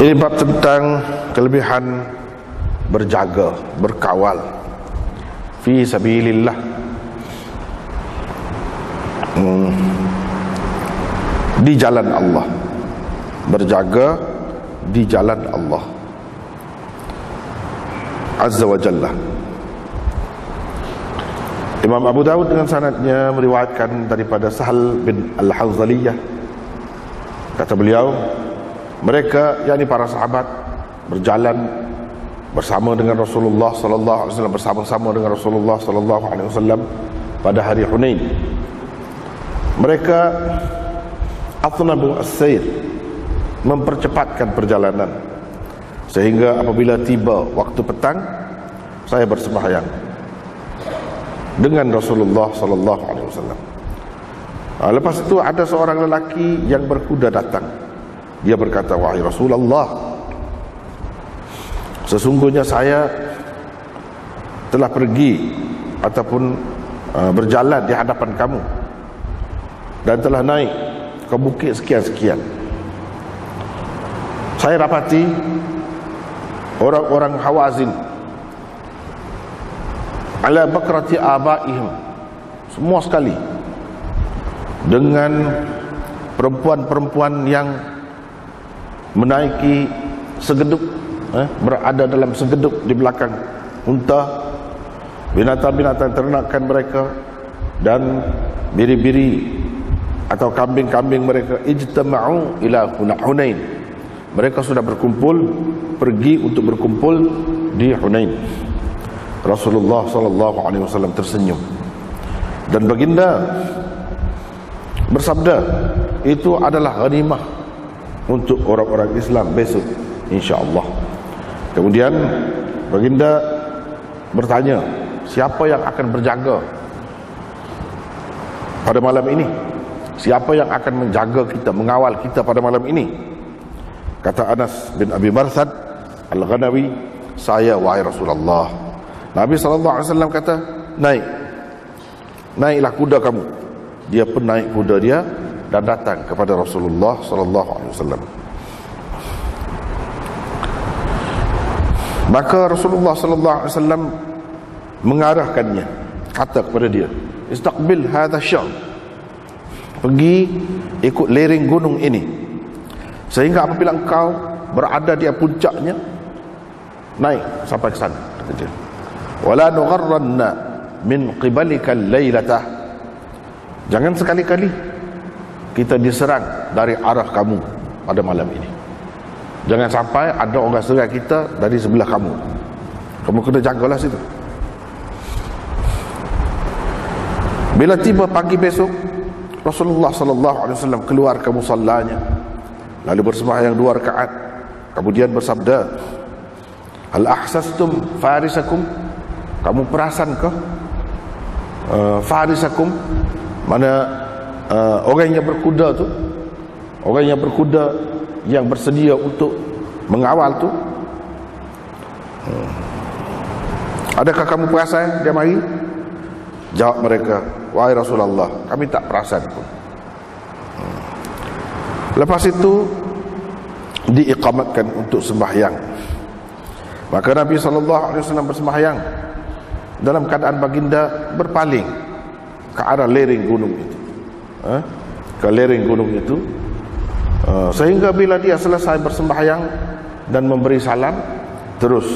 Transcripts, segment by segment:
Ini bab tentang kelebihan berjaga, berkawal fi sabilillah, di jalan Allah, berjaga di jalan Allah Azza wa Jalla. Imam Abu Dawud dengan sanadnya meriwayatkan daripada Sahal bin Al-Hanzaliyah, kata beliau, mereka, yakni para sahabat, berjalan bersama dengan Rasulullah sallallahu alaihi wasallam, bersama-sama dengan Rasulullah sallallahu alaihi wasallam pada hari Hunain. Mereka atnabu as-sayr, mempercepatkan perjalanan, sehingga apabila tiba waktu petang, saya bersembahyang dengan Rasulullah sallallahu alaihi wasallam. Lepas itu ada seorang lelaki yang berkuda datang. Dia berkata, wahai Rasulullah, sesungguhnya saya telah pergi ataupun berjalan di hadapan kamu dan telah naik ke bukit sekian-sekian. Saya dapati orang-orang Hawazin ala bakrati abaihim, semua sekali dengan perempuan-perempuan yang menaiki segeduk, berada dalam segeduk di belakang unta, binatang-binatang ternakan mereka, dan biri-biri atau kambing-kambing mereka. Ijtama'u ila Hunain, mereka sudah berkumpul, pergi untuk berkumpul di Hunain. Rasulullah sallallahu alaihi wasallam tersenyum dan baginda bersabda, itu adalah ghanimah untuk orang-orang Islam besok, insya-Allah. Kemudian baginda bertanya, siapa yang akan berjaga pada malam ini? Siapa yang akan menjaga kita, mengawal kita pada malam ini? Kata Anas bin Abi Marsad Al-Ghanawi, saya, wahai Rasulullah. Nabi SAW kata, naiklah kuda kamu. Dia pun naik kuda dia dan datang kepada Rasulullah SAW. Maka Rasulullah SAW mengarahkannya, kata kepada dia, istaqbil hadha syam, pergi ikut lereng gunung ini, sehingga apabila engkau berada di puncaknya, naik sampai ke sana, kata dia. Wala nugharranna min qibalika al-lailatah, jangan sekali-kali kita diserang dari arah kamu pada malam ini. Jangan sampai ada orang serang kita dari sebelah kamu. Kamu kena jagalah situ. Bila tiba pagi besok, Rasulullah sallallahu alaihi wasallam keluar ke musallanya, lalu bersembahyang 2 rakaat. Kemudian bersabda, hal ahsastum farisakum, kamu perasankah farisakum, mana orang yang berkuda tu, orang yang berkuda yang bersedia untuk mengawal tu, adakah kamu perasan dia mari? Jawab mereka, wahai Rasulullah, kami tak perasan pun. Lepas itu diiqamatkan untuk sembahyang. Maka Nabi SAW bersembahyang dalam keadaan baginda berpaling ke arah lereng gunung itu, ke lereng gunung itu, sehingga bila dia selesai bersembahyang dan memberi salam, terus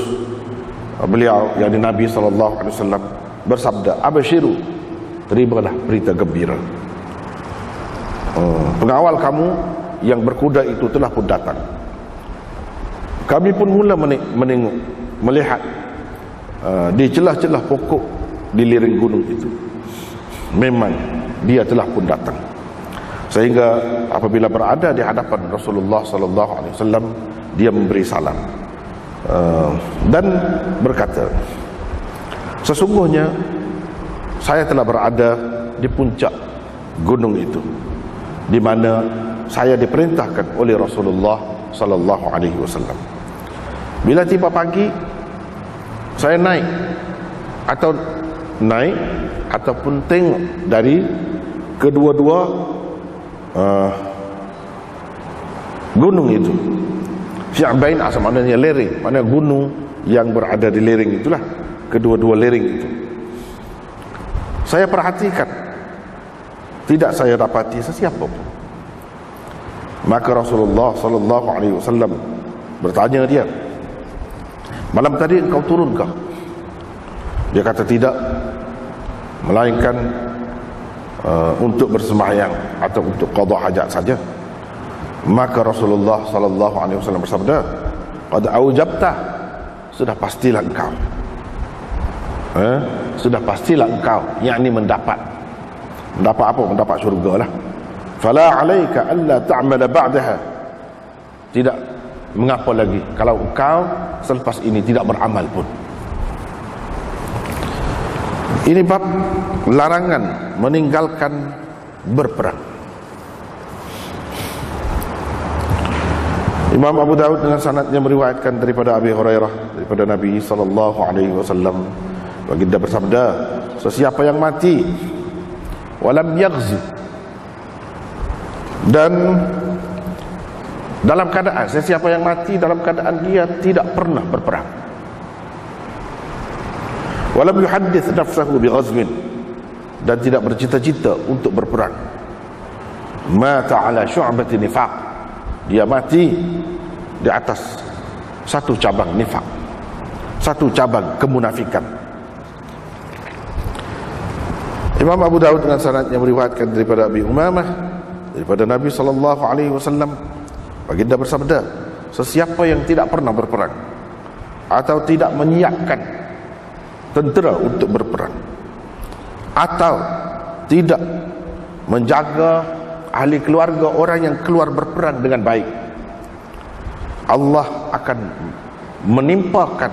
beliau, yakni Nabi SAW, bersabda, abashiru, terimalah berita gembira, pengawal kamu yang berkuda itu telah pun datang. Kami pun mula menengok, melihat di celah-celah pokok di lereng gunung itu, memang dia telah pun datang. Sehingga apabila berada di hadapan Rasulullah sallallahu alaihi wasallam, dia memberi salam dan berkata, sesungguhnya saya telah berada di puncak gunung itu, di mana saya diperintahkan oleh Rasulullah sallallahu alaihi wasallam. Bila tiba pagi, saya naik ataupun tengok dari kedua-dua gunung itu, Syi'bain asal maknanya lereng, maknanya gunung yang berada di lereng itulah, kedua-dua lereng itu. Saya perhatikan, tidak saya dapati sesiapa pun. Maka Rasulullah sallallahu alaihi wasallam bertanya dia, malam tadi engkau turunkah? Dia kata tidak, melainkan untuk bersembahyang atau untuk qada hajat saja. Maka Rasulullah sallallahu alaihi wasallam bersabda, qad aujabta, sudah pastilah engkau, sudah pastilah engkau, yakni mendapat apa? Mendapat syurga lah. Fala alaika alla ta'mala ba'daha, tidak mengapa lagi kalau engkau selepas ini tidak beramal pun. Ini bab larangan meninggalkan berperang. Imam Abu Daud dengan sanadnya meriwayatkan daripada Abi Hurairah, daripada Nabi sallallahu alaihi wasallam, baginda bersabda, sesiapa yang mati walam yaghzi, dan dalam keadaan, sesiapa yang mati dalam keadaan dia tidak pernah berperang, walam yuhaddits nafsahu bighazmin, dan tidak bercita-cita untuk berperang, mata ala syu'bati nifaq, dia mati di atas satu cabang nifaq, satu cabang kemunafikan. Imam Abu Daud dengan sanadnya meriwayatkan daripada Abi Umamah, daripada Nabi sallallahu alaihi wasallam, baginda bersabda, sesiapa yang tidak pernah berperang atau tidak menyiapkan tentera untuk berperang, atau tidak menjaga ahli keluarga orang yang keluar berperang dengan baik, Allah akan menimpakan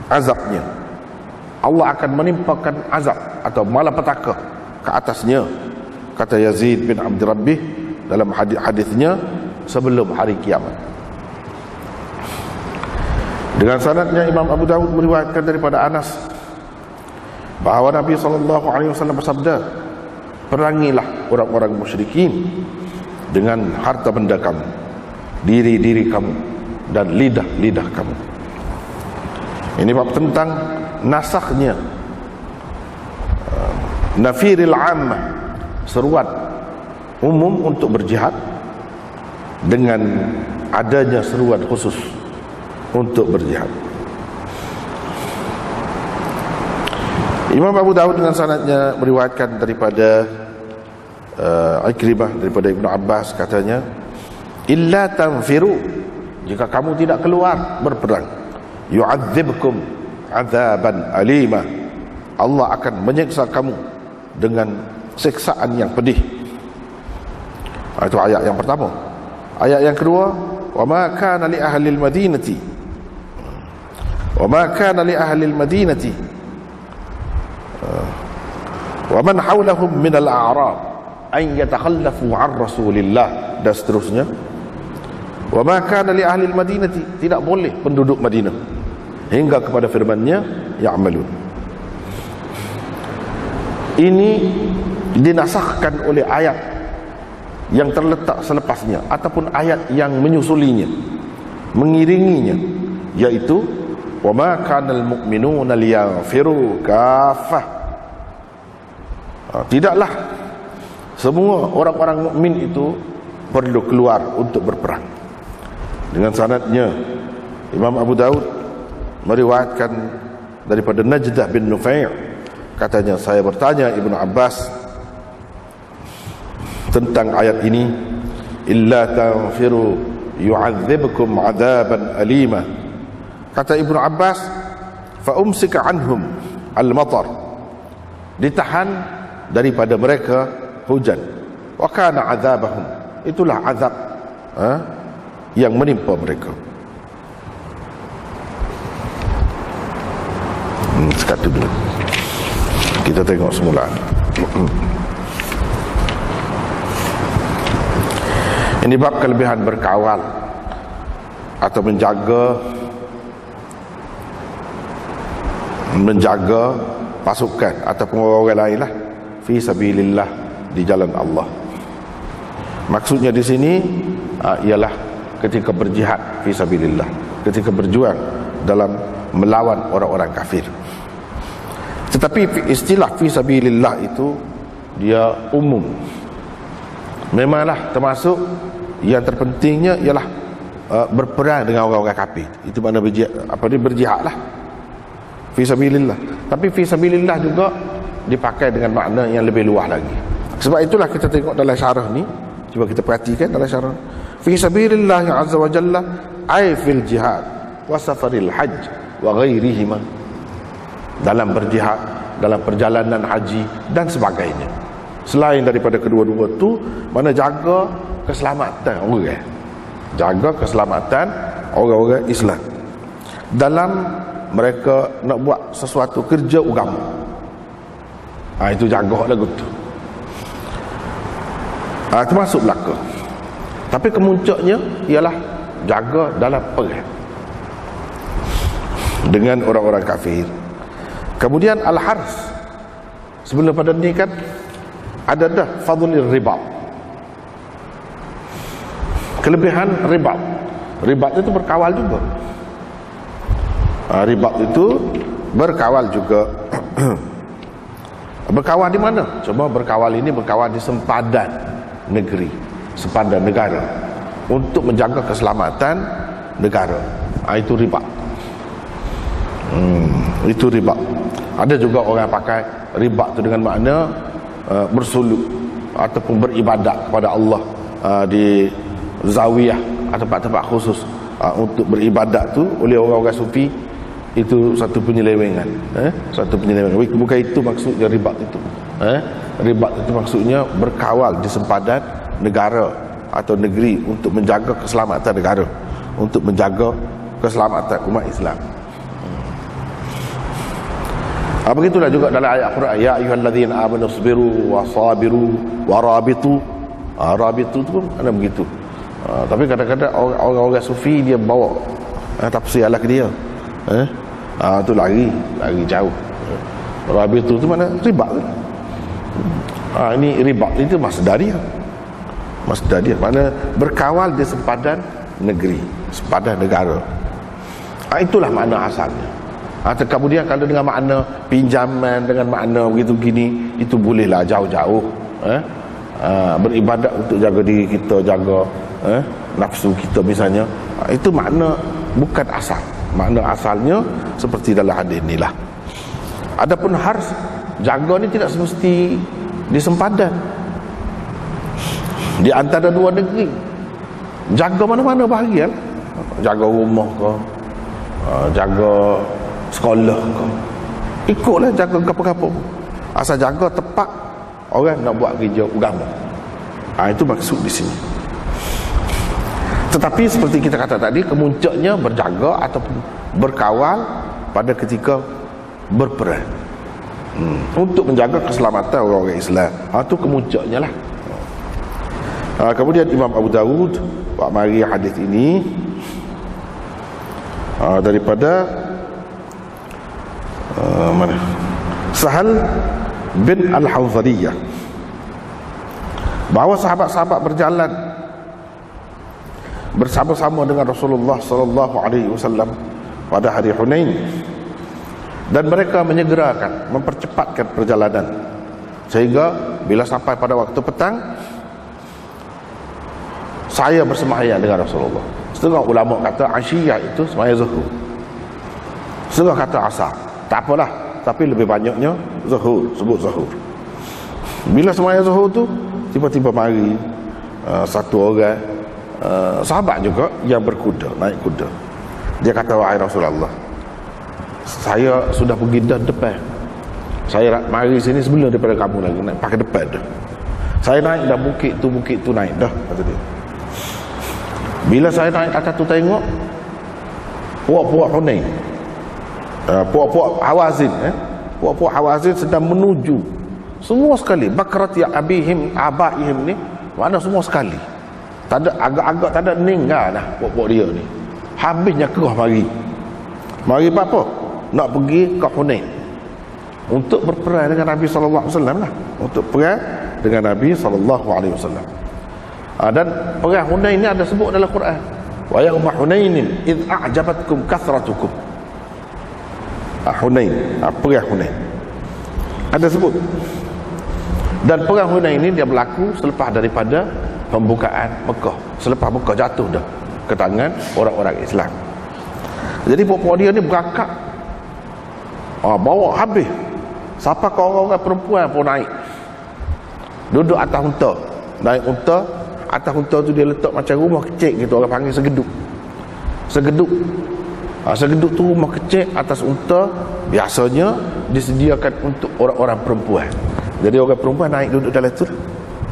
azabnya. Allah akan menimpakan azab atau malapetaka ke atasnya, kata Yazid bin Abd Rabbih dalam hadisnya sebelum hari kiamat. Dengan sanadnya Imam Abu Dawud meriwayatkan daripada Anas bahawa Nabi SAW bersabda, perangilah orang-orang musyrikin dengan harta benda kamu, diri-diri kamu, dan lidah-lidah kamu. Ini bab tentang nasakhnya nafiril ammah, seruan umum untuk berjihad, dengan adanya seruan khusus untuk berjihad. Imam Abu Dawud dengan sanadnya meriwayatkan daripada Ikrimah, daripada Ibnu Abbas, katanya, illa tanfiru, jika kamu tidak keluar berperang, yu'adzibkum azaban alima, Allah akan menyiksa kamu dengan siksaan yang pedih. Itu ayat yang pertama. Ayat yang kedua, wa ma kana li ahli al-madinati, wa ma kana li ahli al-madinati wa man hawlahum min al-a'rab an yatakhallafu 'an Rasulillah, dan seterusnya. Wa ma kana li ahli al-madinati, tidak boleh penduduk Madinah, hingga kepada firman-Nya ya'malun. Ini dinasahkan oleh ayat yang terletak selepasnya ataupun ayat yang menyusulinya, mengiringinya, yaitu wa ma kanal mu'minuna liyaghfiru kaffah. Tidaklah semua orang-orang mukmin itu perlu keluar untuk berperang. Dengan sanadnya Imam Abu Daud meriwayatkan daripada Najdah bin Nufai', katanya, saya bertanya Ibnu Abbas tentang ayat ini, illa tanfiru yu'adzibkum 'adzaban alima. Kata Ibnu Abbas, fa umsika anhum al-matar, ditahan daripada mereka hujan, wa kana 'adzabahum, itulah azab yang menimpa mereka. Sekatu dulu kita tengok semula. Ini bab kelebihan berkawal atau menjaga pasukan ataupun orang lain lah, fi sabilillah, di jalan Allah. Maksudnya di sini ialah ketika berjihad fi sabilillah, ketika berjuang dalam melawan orang-orang kafir. Tetapi istilah fi sabilillah itu dia umum. Memanglah termasuk yang terpentingnya ialah berperang dengan orang-orang kafir. Itu makna berjihad lah, fi sabilillah. Tapi fi sabilillah juga dipakai dengan makna yang lebih luas lagi. Sebab itulah kita tengok dalam syarah ni, cuba kita perhatikan dalam syarah. Fi sabilillah azza wa jalla ay fil jihad wa safaril hajj wa ghairihima. Dalam berjihad, dalam perjalanan haji dan sebagainya. Selain daripada kedua-dua tu, mana jaga keselamatan orang, jaga keselamatan orang-orang Islam dalam mereka nak buat sesuatu kerja agama. Itu jaga lagu tu. Termasuk belaka. Tapi kemuncaknya ialah jaga dalam perang dengan orang-orang kafir. Kemudian al-hars, sebelum pada ni kan ada dah fadlul ribat, kelebihan ribat. Ribat itu berkawal juga. Ribat itu berkawal juga. Berkawal di mana? Cuma berkawal ini berkawal di sempadan negeri, sempadan negara, untuk menjaga keselamatan negara. Itu ribat. Itu ribat. Ada juga orang pakai ribat itu dengan makna bersuluk ataupun beribadat kepada Allah di zawiyah atau tempat-tempat khusus untuk beribadat tu oleh orang-orang sufi. Itu satu penyelewengan, satu penyelewengan. Bukan itu maksudnya ribat itu. Ribat itu maksudnya berkawal di sempadan negara atau negeri untuk menjaga keselamatan negara, untuk menjaga keselamatan umat Islam. Begitulah juga dalam ayat Quran, ya ayyuhallazina amanu sabiru wa sabiru wa rabitu. Rabitu tu pun ada begitu. Tapi kadang-kadang orang-orang sufi dia bawa tafsir ala ke dia. Tu lari jauh. Rabitu tu mana ribat tu. Ini ribat itu masdar dia. Masdar dia mana berkawal di sempadan negeri, sempadan negara. Itulah makna asalnya. Atau kemudian kalau dengan makna pinjaman, dengan makna begitu gini, itu bolehlah jauh-jauh beribadat untuk jaga diri kita, jaga nafsu kita misalnya. Itu makna bukan asal. Makna asalnya seperti dalam hadis inilah. Adapun harus jaga ni tidak semesti di sempadan, di antara dua negeri. Jaga mana-mana bahagian. Jaga rumah ke, jaga sekolah ke, ikutlah jaga apa-apa. Asal jaga tepat orang nak buat kerja agama. Itu maksud di sini. Tetapi seperti kita kata tadi, kemuncaknya berjaga ataupun berkawal pada ketika berperang untuk menjaga keselamatan orang-orang Islam. Itu kemuncaknya lah. Kemudian Imam Abu Dawud mari hadis ini daripada mana? Sahal bin Al-Hawzaliyah, bahawa sahabat-sahabat berjalan bersama-sama dengan Rasulullah sallallahu alaihi wasallam pada hari Hunain, dan mereka menyegerakan, mempercepatkan perjalanan sehingga bila sampai pada waktu petang, saya bersembahyang dengan Rasulullah. Setengah ulama kata asyiyah itu sembahyang zuhur, setengah kata asar. Tak apalah, tapi lebih banyaknya zuhur, sebut zuhur. Bila sembahyang zuhur tu, tiba-tiba mari satu orang sahabat juga yang berkuda, naik kuda. Dia kata, wahai Rasulullah, saya sudah pergi dah depan, saya mari sini sebelum daripada kamu lagi, naik pakai depan dah. Saya naik dah bukit tu naik dah, kata dia. Bila saya naik atas tu tengok puak-puak Hunain, puak-puak Hawazin, puak-puak Hawazin sedang menuju semua sekali. Bakrat ya abihim abaihim ni, mana semua sekali. Tak ada agak-agak, tak ada ninggal dah puak-puak dia ni. Habisnya kerah mari. Mari apa? Nak pergi ke Hunain untuk berperang dengan Nabi sallallahu alaihi wasallam lah, untuk perang dengan Nabi sallallahu alaihi wasallam. Dan perang Hunain ni ada sebut dalam Quran. Wa yauma Hunainin id a'jabatkum kathratukum. Hunain, perang Hunain ada sebut. Dan perang Hunain ini dia berlaku selepas daripada pembukaan Mekah, selepas Mekah jatuh dah ke tangan orang-orang Islam. Jadi puak-puak dia ni berangkat, bawa habis. Siapa kau orang-orang perempuan pun naik, duduk atas unta, naik unta. Atas unta tu dia letak macam rumah kecil gitu, orang panggil segeduk. Segeduk tu rumah kecil atas unta, biasanya disediakan untuk orang-orang perempuan. Jadi orang perempuan naik duduk dalam tu,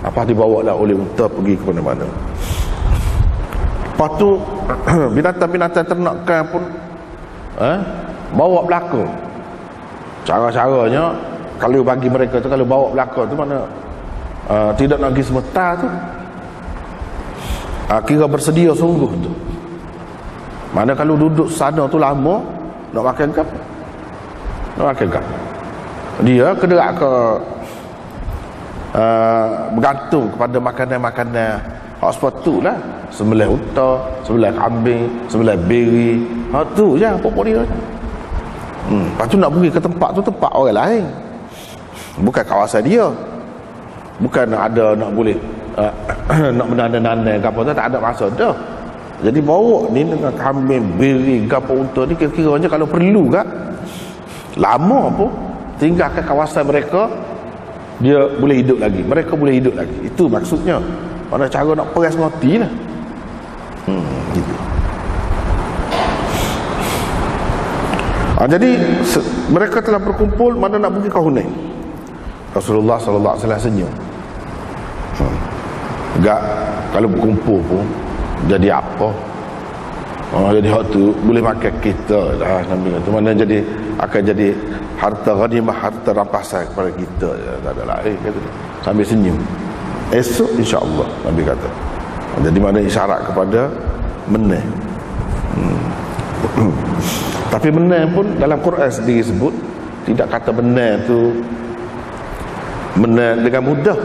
apa dibawa lah oleh unta pergi ke mana-mana. Lepas tu binatang-binatang ternakan pun bawa belakang. Cara-caranya kalau bagi mereka tu, kalau bawa belakang tu mana tidak nak pergi semetar tu, kira bersedia sungguh tu. Mana kalau duduk sana tu lama, nak makan kap, dia kena ke bergantung kepada makanan-makanan hak sepatu lah, sembelih unta, sembelih kambing, sembelih beri, tu je pokok dia. Lepas tu nak pergi ke tempat tu, tempat orang lain, bukan kawasan dia, bukan nak boleh nak menanam-nanam ke apa tu, tak ada masa dah. Jadi bawa ni dengan kambing, beri, gapo unta ni, kira-kiranya kalau perlu kak lama pun tinggal ke kawasan mereka, dia boleh hidup lagi, mereka boleh hidup lagi. Itu maksudnya. Mana cara nak peras mati lah. Gitu. Jadi mereka telah berkumpul, mana nak pergi ke Hunain. Rasulullah sallallahu alaihi wasallam senyum. Enggak, kalau berkumpul pun jadi apa? Jadi hak tu boleh makan kita dah, Nabi kata. Mana jadi akan jadi harta ghanimah, harta rampasan kepada kita, tak ada lain kata dia. Sambil senyum. Esok insya-Allah, Nabi kata. Jadi mana isyarat kepada menang. Tapi menang pun dalam Quran sendiri sebut, tidak kata menang tu menang dengan mudah,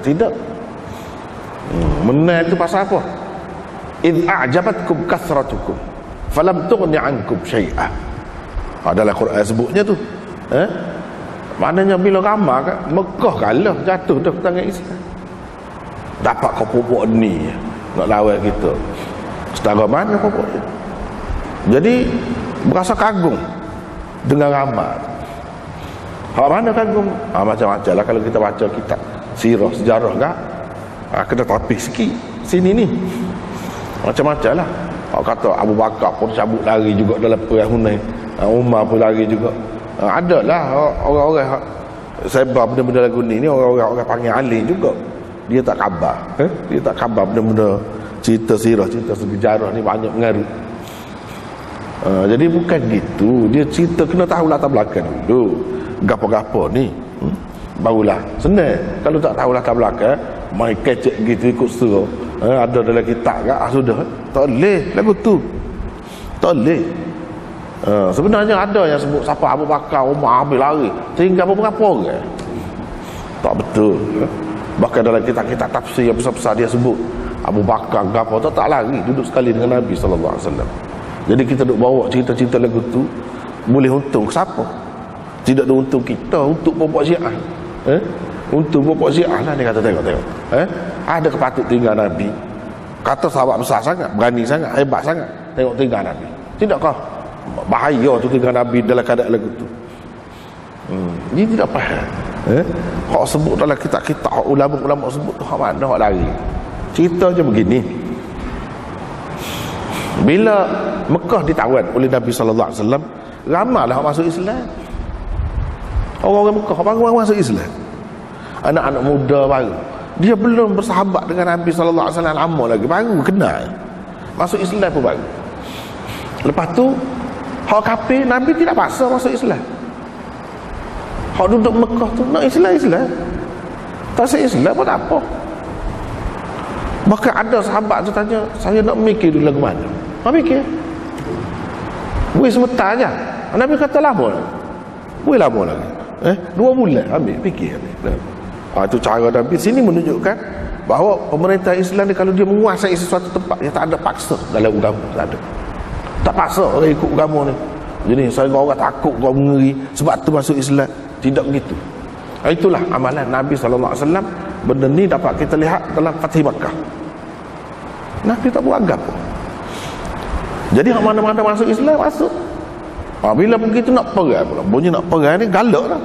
tidak. Menang itu pasal apa? Idh a'jabatkum kathratukum falam tughni 'ankum syai'ah. Dalam Quran sebutnya tu. Maknanya bila ramai kan, Mekah kalah, jatuh dah ke tangan Islam. Dapat kau popok ni nak lawan kita. Setara mana popok dia? Jadi berasa kagum dengan ramai. Hak mana kagum? Macam-macam lah kalau kita baca kitab sirah, sejarah kan. Kena tapis sikit sini ni. Macam-macam lah. Kata Abu Bakar pun cabut lari juga dalam perang Hunain. Umar pun lari juga. Adalah orang-orang sebab benda-benda lagu ni orang-orang panggil alim juga. Dia tak khabar. Dia tak khabar benda-benda cerita sirah, cerita sejarah ni banyak mengaruh. Jadi bukan gitu. Dia cerita kena tahu latar belakang dulu. Gapo-gapo ni. Barulah senang. Kalau tak tahu latar belakang, main kecek gitu ikut suruh. Ada dalam kitab kan, sudah tak boleh lagu tu, tak boleh. Sebenarnya ada yang sebut siapa Abu Bakar, Umar habis lari, tinggal beberapa orang. Tak betul. Bahkan dalam kitab-kitab tafsir yang besar-besar dia sebut Abu Bakar apa tu tak lari, duduk sekali dengan Nabi sallallahu alaihi wasallam. Jadi kita duk bawa cerita-cerita lagu tu boleh untung siapa? Tidak ada untung kita, untuk pokok Syiah. Untuk pokok Syiah lah dia kata, tengok. Ada kepatut tinggal Nabi. Kata sahabat besar sangat, berani sangat, hebat sangat. Tengok tinggal Nabi. Tidakkah bahaya tu tinggal Nabi dalam keadaan lagu tu? Ini tidak faham. Hak sebut dalam kitab-kitab, hak ulama-ulama sebut tu hak mana hak lari. Cerita je begini. Bila Mekah ditawan oleh Nabi sallallahu alaihi wasallam, ramailah hak masuk Islam. Orang-orang Mekah baru masuk Islam. Anak-anak muda baru. Dia belum bersahabat dengan Nabi sallallahu alaihi wasallam lama lagi, baru kenal. Masuk Islam pun baru. Lepas tu hak kafir Nabi tidak paksa masuk Islam. Hak duduk Mekah tu nak Islam. Tak masuk Islam pun tak apa. Bahkan ada sahabat tu tanya, saya nak mikir dulu lagu mana. Mikir. Boleh sebentar aja. Nabi kata lama. Boleh lama lagi. 2 bulan ambil fikir. Itu cara Nabi sini menunjukkan bahawa pemerintah Islam ni kalau dia menguasai sesuatu tempat, dia tak ada paksa dalam agama, tak ada. Tak paksa orang ikut agama ni. Jadi sehingga orang takut, orang mengeri sebab tu masuk Islam. Tidak begitu. Itulah amalan Nabi SAW. Benda ni dapat kita lihat dalam Fatih Makkah. Nabi tak buat agap pun. Jadi mana-mana masuk Islam, masuk. Bila begitu nak perang pula. Bunyi nak perang ni galak lah.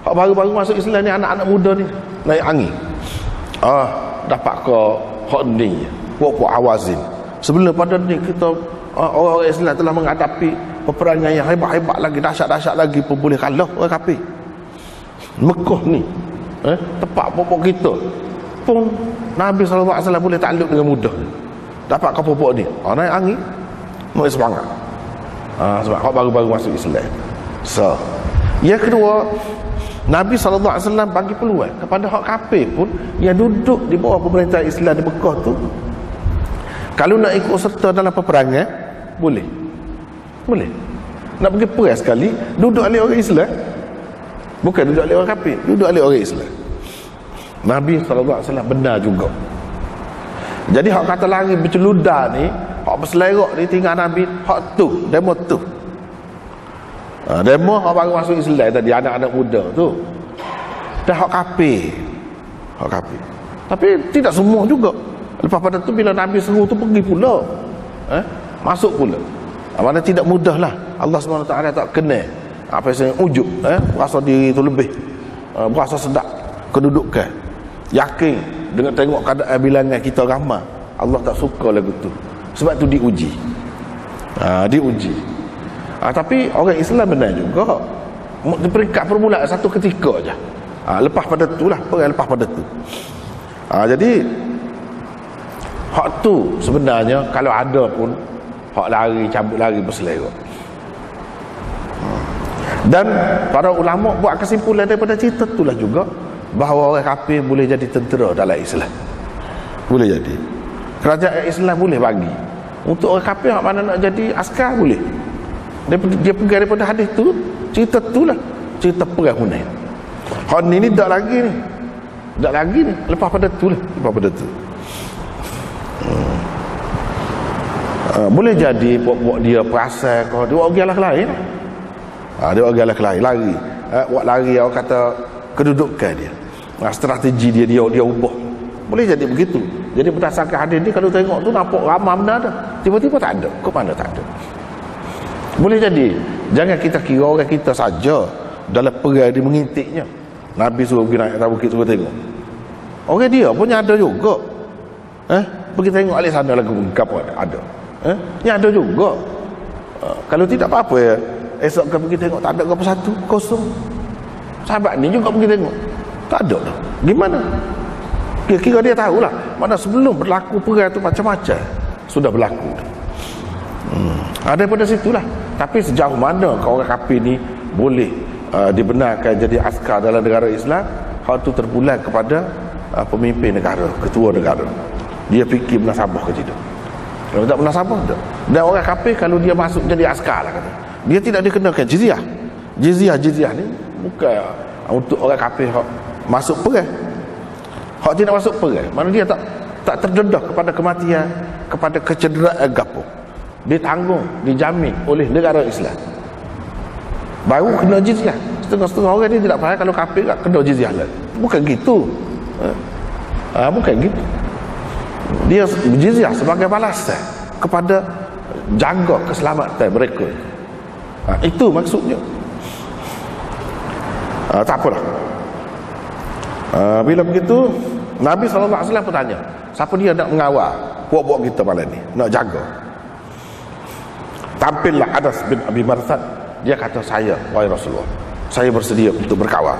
Hak baru-baru masuk Islam ni, anak-anak muda ni naik angin. Dapat ke hak ni, puak-puak Hawazin. Sebelum pada ni kita orang Islam telah menghadapi peperangan yang hebat-hebat lagi, dahsyat-dahsyat lagi pun boleh kalah orang kafir. Mekah ni tempat pokok kita pun Nabi SAW boleh takluk dengan mudah. Dapat ke pokok ni, naik angin, naik semangat. Sebab hak baru-baru masuk Islam. So, yang kedua, Nabi SAW bagi peluang kepada hak kafir pun yang duduk di bawah pemerintah Islam di Mekah tu, kalau nak ikut serta dalam peperangan, boleh. Nak pergi perang sekali, duduk oleh orang Islam, bukan duduk oleh orang kafir, duduk oleh orang Islam. Nabi SAW benar juga. Jadi hak kata lari berceludar ni, hak berselerak ni, tinggal Nabi hak tu, demo tu. Demo hak baru masuk Islam tadi, anak-anak muda tu. Dan hak kafir. Tapi tidak semua juga. Lepas pada tu bila Nabi seru tu pergi pula, masuk pula. Mana tidak mudah lah. Allah SWT tak kenal apa yang ujub, berasa diri tu lebih, berasa sedap kedudukan, yakin dengan tengok keadaan bilangan kita ramai. Allah tak suka lagu tu. Sebab tu diuji. Tapi orang Islam benar juga. Peringkat permulaan satu ketika aja. Lepas pada tu lah, lepas pada tu. Jadi hak tu sebenarnya kalau ada pun hak lari, cabut lari berselerak. Dan para ulama buat kesimpulan daripada cerita itulah juga bahawa orang kafir boleh jadi tentera dalam Islam. Boleh jadi. Kerajaan Islam boleh bagi. Untuk orang kafir hak mana nak jadi askar boleh. Dia pegang daripada hadis tu, cerita tu lah, cerita perang Hunain. Hak ni tak lagi ni. Tak lagi ni. Lepas pada tu lah, lepas pada tu. Boleh jadi buat dia perasan kau dia buat galah lain. Dia buat galah lain, lari. Buat lari orang kata kedudukan dia. Strategi dia ubah. Boleh jadi begitu. Jadi berdasarkan hadis ni kalau tengok tu nampak ramai benar dah. Tiba-tiba tak ada. Ke mana tak ada? Boleh jadi. Jangan kita kira orang kita saja dalam perang dia mengintiknya. Nabi suruh pergi naik atas bukit suruh tengok. Orang dia pun ada juga. Pergi tengok alik sana lagu apa ada. Ni ada juga. Kalau tidak apa-apa ya. Esok kan pergi tengok tak ada apa satu, kosong. Sahabat ni juga pergi tengok. Tak ada dah. Gimana? Kira-kira dia tahulah. Mana sebelum berlaku perang tu macam-macam sudah berlaku. Daripada situlah. Tapi sejauh mana orang kafir ni boleh dibenarkan jadi askar dalam negara Islam, hal tu terpulang kepada pemimpin negara, ketua negara. Dia fikir munasabah ke tidak. Kalau tak munasabah tak. Dan orang kafir kalau dia masuk jadi askar lah kata, dia tidak dikenakan jizyah. Jizyah ni bukan untuk orang kafir hak masuk perang. Hak tidak masuk perang, mana dia tak terdedah kepada kematian, kepada kecederaan gapo. Dia tanggung, dijamin oleh negara Islam. Baru kena jizyah. Setengah-setengah orang ni tidak faham kalau kafir tak kena jizyah lah. Bukan gitu. Bukan gitu. Dia jizyah sebagai balasan kepada jaga keselamatan mereka. Itu maksudnya. Tak apalah. Bila begitu Nabi SAW bertanya, siapa dia nak mengawal buat-buat kita malam ni, nak jaga? Tampillah Anas bin Abi Marsad. Dia kata, saya, wahai Rasulullah, saya bersedia untuk berkawal.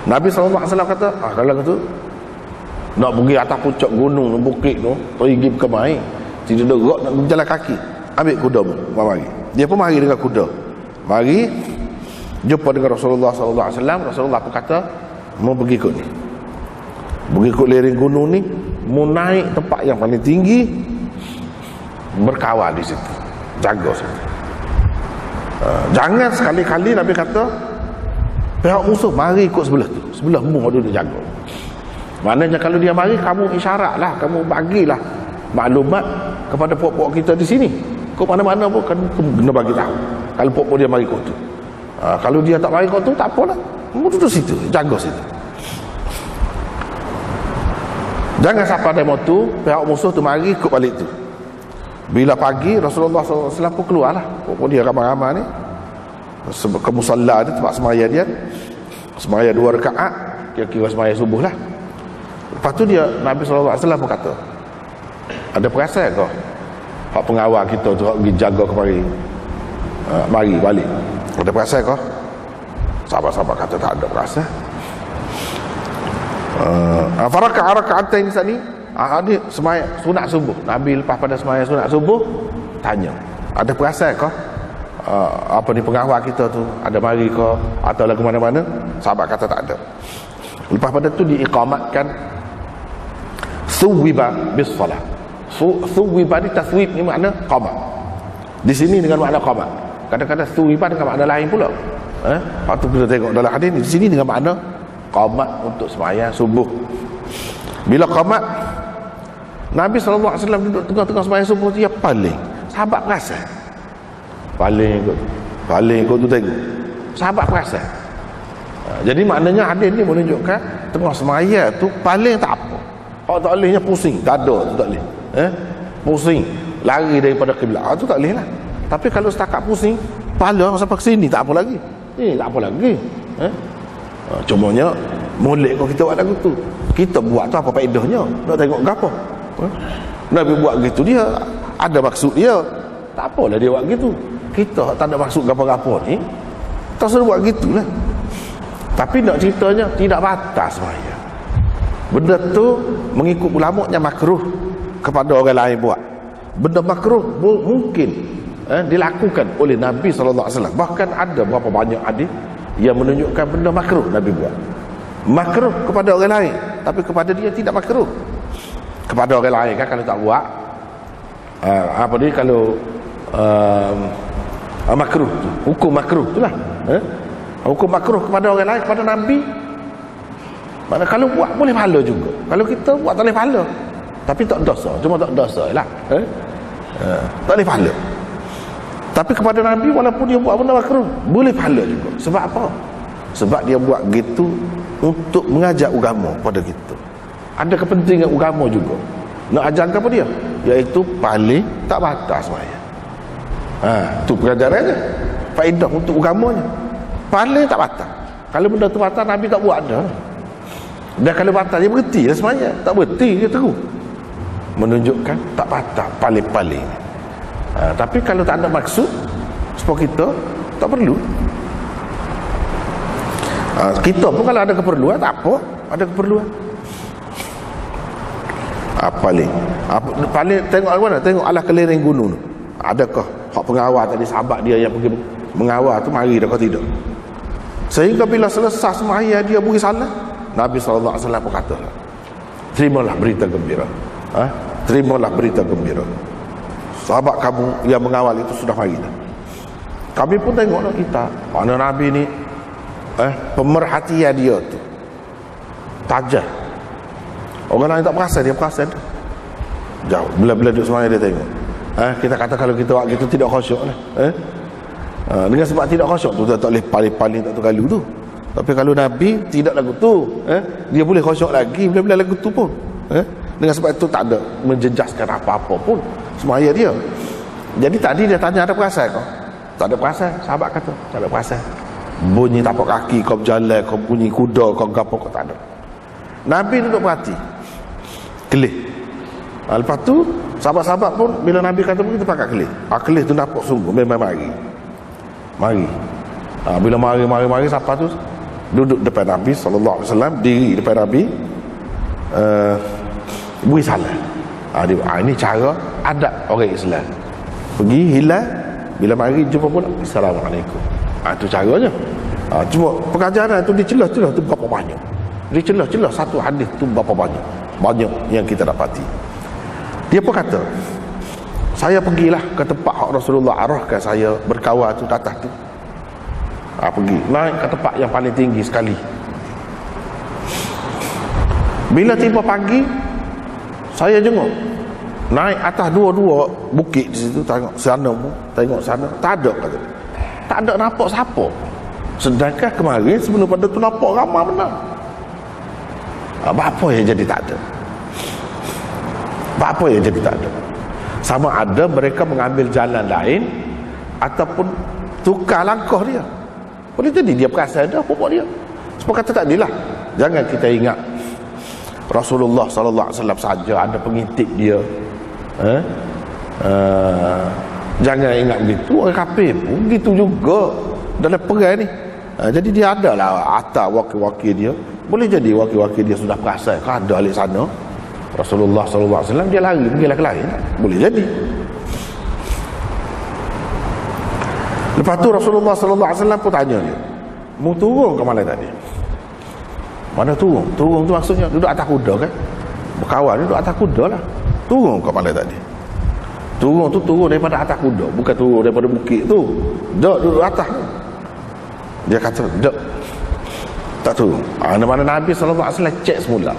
Nabi SAW kata, kalau gitu nak pergi atas puncak gunung, bukit tu, pergi ke mai, tidak gerak nak berjalan kaki, ambil kuda pun, mari. Dia pun mari dengan kuda. Mari jumpa dengan Rasulullah SAW. Rasulullah pun kata, mau pergi ikut ni, pergi ikut lereng gunung ni, mau naik tempat yang paling tinggi, berkawal di situ, jaga situ. Jangan sekali-kali Nabi kata pihak musuh mari ikut sebelah tu, sebelah mu duduk jaga. Maknanya kalau dia mari, kamu isyaratlah, kamu bagilah maklumat kepada puak-puak kita di sini. Kau mana-mana pun kan kena bagi tahu. Kalau puak-puak dia mari kau tu. Kalau dia tak mari kau tu, tak apalah. Kamu duduk situ, jaga situ. Jangan sampai demo tu pihak musuh tu mari ikut balik tu. Bila pagi Rasulullah SAW pun keluarlah. Pokok dia ramai-ramai ni ke musalla dia, tempat semaya dia. Semaya 2 rakaat, kira-kira semaya subuh lah. Lepas tu dia Nabi SAW pun kata, ada perasan kau hak pengawal kita tu hak pergi jaga kemari, mari balik, ada perasan kau? Sahabat-sahabat kata tak ada perasan. Faraka rakaatain ni ni semaya sunat subuh. Nabi lepas pada semaya sunat subuh tanya, ada perasan kau apa ni pengawal kita tu ada mari kau atau lagu mana-mana? Sahabat kata tak ada. Lepas pada tu diiqamatkan suwiba bis salah. Suwiba ni taswib ni makna qamat. Di sini dengan makna qamat. Kadang-kadang suwiba dengan makna lain pula. Waktu kita tengok dalam hadis ni, di sini dengan makna qamat untuk sembahyang subuh. Bila qamat, Nabi SAW duduk tengah-tengah sembahyang subuh, dia paling sahabat perasan. Paling ikut tu tengok. Sahabat perasan. Jadi maknanya hadis ni menunjukkan tengah sembahyang tu paling tak apa. Kalau tak bolehnya pusing, dada tu tak boleh. Pusing, lari daripada kiblat. Tu tak boleh lah. Tapi kalau setakat pusing, kepala sampai ke sini tak apa lagi. Tak apa lagi. Cumanya molek kalau kita buat lagu tu. Kita buat tu apa faedahnya? Nak tengok ke apa? Nabi buat gitu, dia ada maksud dia. Tak apalah dia buat gitu. Kita tak ada maksud apa-apa ni, tak suruh buat gitulah. Tapi nak ceritanya tidak batas semaya. Benda tu mengikut ulamanya makruh kepada orang lain buat. Benda makruh mungkin dilakukan oleh Nabi SAW. Bahkan ada berapa banyak hadis yang menunjukkan benda makruh Nabi buat. Makruh kepada orang lain, tapi kepada dia tidak makruh. Kepada orang lain kan kalau tak buat apa ni, kalau makruh tu, hukum makruh tu lah. Hukum makruh kepada orang lain, kepada Nabi, mana kalau buat boleh pahala juga. Kalau kita buat tak boleh pahala, tapi tak dosa, cuma tak dosa lah. Tak boleh pahala. Tapi kepada Nabi, walaupun dia buat benda makruh, boleh pahala juga. Sebab apa? Sebab dia buat gitu untuk mengajak agama pada kita. Ada kepentingan agama juga. Nak ajar apa dia? Iaitu paling tak batas semaya. Tu pengajarannya. Faedah untuk agamanya. Paling tak batas. Kalau benda tu batas, Nabi tak buat dah. Dan kalau batas, dia berhenti lah semaya. Tak berhenti, dia terus menunjukkan tak batas, paling-paling. Tapi kalau tak ada maksud, supaya kita tak perlu. Kita pun kalau ada keperluan, tak apa. Ada keperluan. Paling tengok mana? Tengok alah keliling gunung. Adakah hak pengawal tadi, sahabat dia yang pergi mengawal tu mari dah, kau tidak? Sehingga bila selesai semaya dia beri salam, Nabi SAW pun kata, terimalah berita gembira. Terimalah berita gembira. Sahabat kamu yang mengawal itu sudah mari dah. Kami pun tengoklah kita, mana Nabi ni pemerhatian dia tu tajam. Orang lain tak perasan, dia perasan. Jauh, bila-bila duduk semaya dia tengok. Kita kata kalau kita buat gitu tidak khusyuk lah. Dengan sebab tidak khusyuk tu tak boleh paling-paling tak tergalu tu. Tapi kalau Nabi tidak lagu tu, dia boleh khusyuk lagi bila-bila lagu tu pun. Dengan sebab itu tak ada menjejaskan apa-apa pun semaya dia. Jadi tadi dia tanya ada perasan kau? Tak ada perasan. Sahabat kata tak ada perasan. Bunyi tapak kaki kau berjalan, kau bunyi kuda, kau gapo, kau tak ada. Nabi duduk perhati, kelih. Lepas tu sahabat-sahabat pun bila Nabi kata begitu pakai kelih. Kelih tu nampak sungguh memang mari. Bila mari siapa tu duduk depan Nabi SAW, diri depan Nabi, beri salam. Ini cara adab orang Islam. Pergi hilang, bila mari jumpa pula, Assalamualaikum. Itu caranya. Cuma pengajaran tu dicelah-celah tu berapa banyak. Dicelah-celah satu hadis tu berapa banyak yang kita dapati. Dia pun kata, saya pergilah ke tempat Rasulullah arahkan saya berkawal tu atas tu. Pergi naik ke tempat yang paling tinggi sekali. Bila tiba pagi, saya jenguk, naik atas dua-dua bukit di situ, tengok sana pun, tengok sana, tak ada kata. Tak ada nampak siapa. Sedangkan kemarin sebelum pada tu nampak ramai benar. Apa yang jadi tak ada? Apa yang jadi tak ada? Sama ada mereka mengambil jalan lain ataupun tukar langkah dia. Boleh jadi dia perasan dah apa dia. Sebab kata tak adilah. Jangan kita ingat Rasulullah sallallahu alaihi wasallam saja ada pengintip dia. Jangan ingat begitu, orang kafir pun begitu juga dalam perang ni. Jadi dia ada lah atas wakil-wakil dia. Boleh jadi wakil-wakil dia sudah perasan kalau ada alik sana Rasulullah sallallahu alaihi wasallam, dia lari pergilah ke lain. Boleh jadi. Lepas tu Rasulullah sallallahu alaihi wasallam pun tanya dia, "Mu turun ke mana tadi?" Mana turun? Turun tu maksudnya duduk atas kuda kan? Berkawan duduk atas kuda lah. Turun ke mana tadi? Turun tu turun daripada atas kuda, bukan turun daripada bukit tu. Duduk atas tu. Dia kata, "Dek." Tak turun. Mana-mana Nabi sallallahu alaihi wasallam cek semula.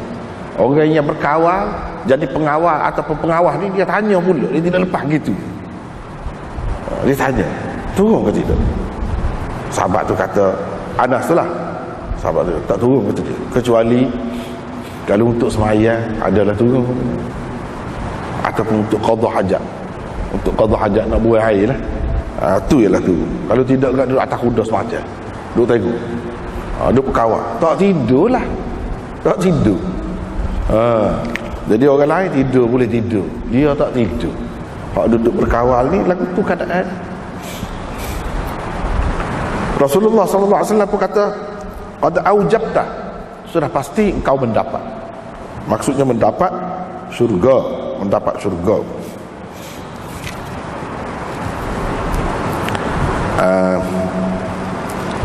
Orang yang berkawal jadi pengawal ataupun pengawas ni, dia tanya pula, dia tidak lepas gitu. Dia tanya, "Turun ke tidak?" Sahabat tu kata, Anas tu lah, sahabat tu tak turun kata dia, kecuali kalau untuk semayang adalah turun, ataupun untuk qada hajat. Untuk qada hajat nak buang air lah, tu ialah turun. Kalau tidak kat duduk atas kuda semacam, duduk tengok, duduk berkawal, tak tidur lah, tak tidur. Jadi orang lain tidur, boleh tidur, dia tak tidur. Hak duduk berkawal ni lagu tu keadaan. Rasulullah sallallahu alaihi wasallam pun kata, "Qad aujabta." Sudah pasti engkau mendapat. Maksudnya mendapat syurga, mendapat syurga.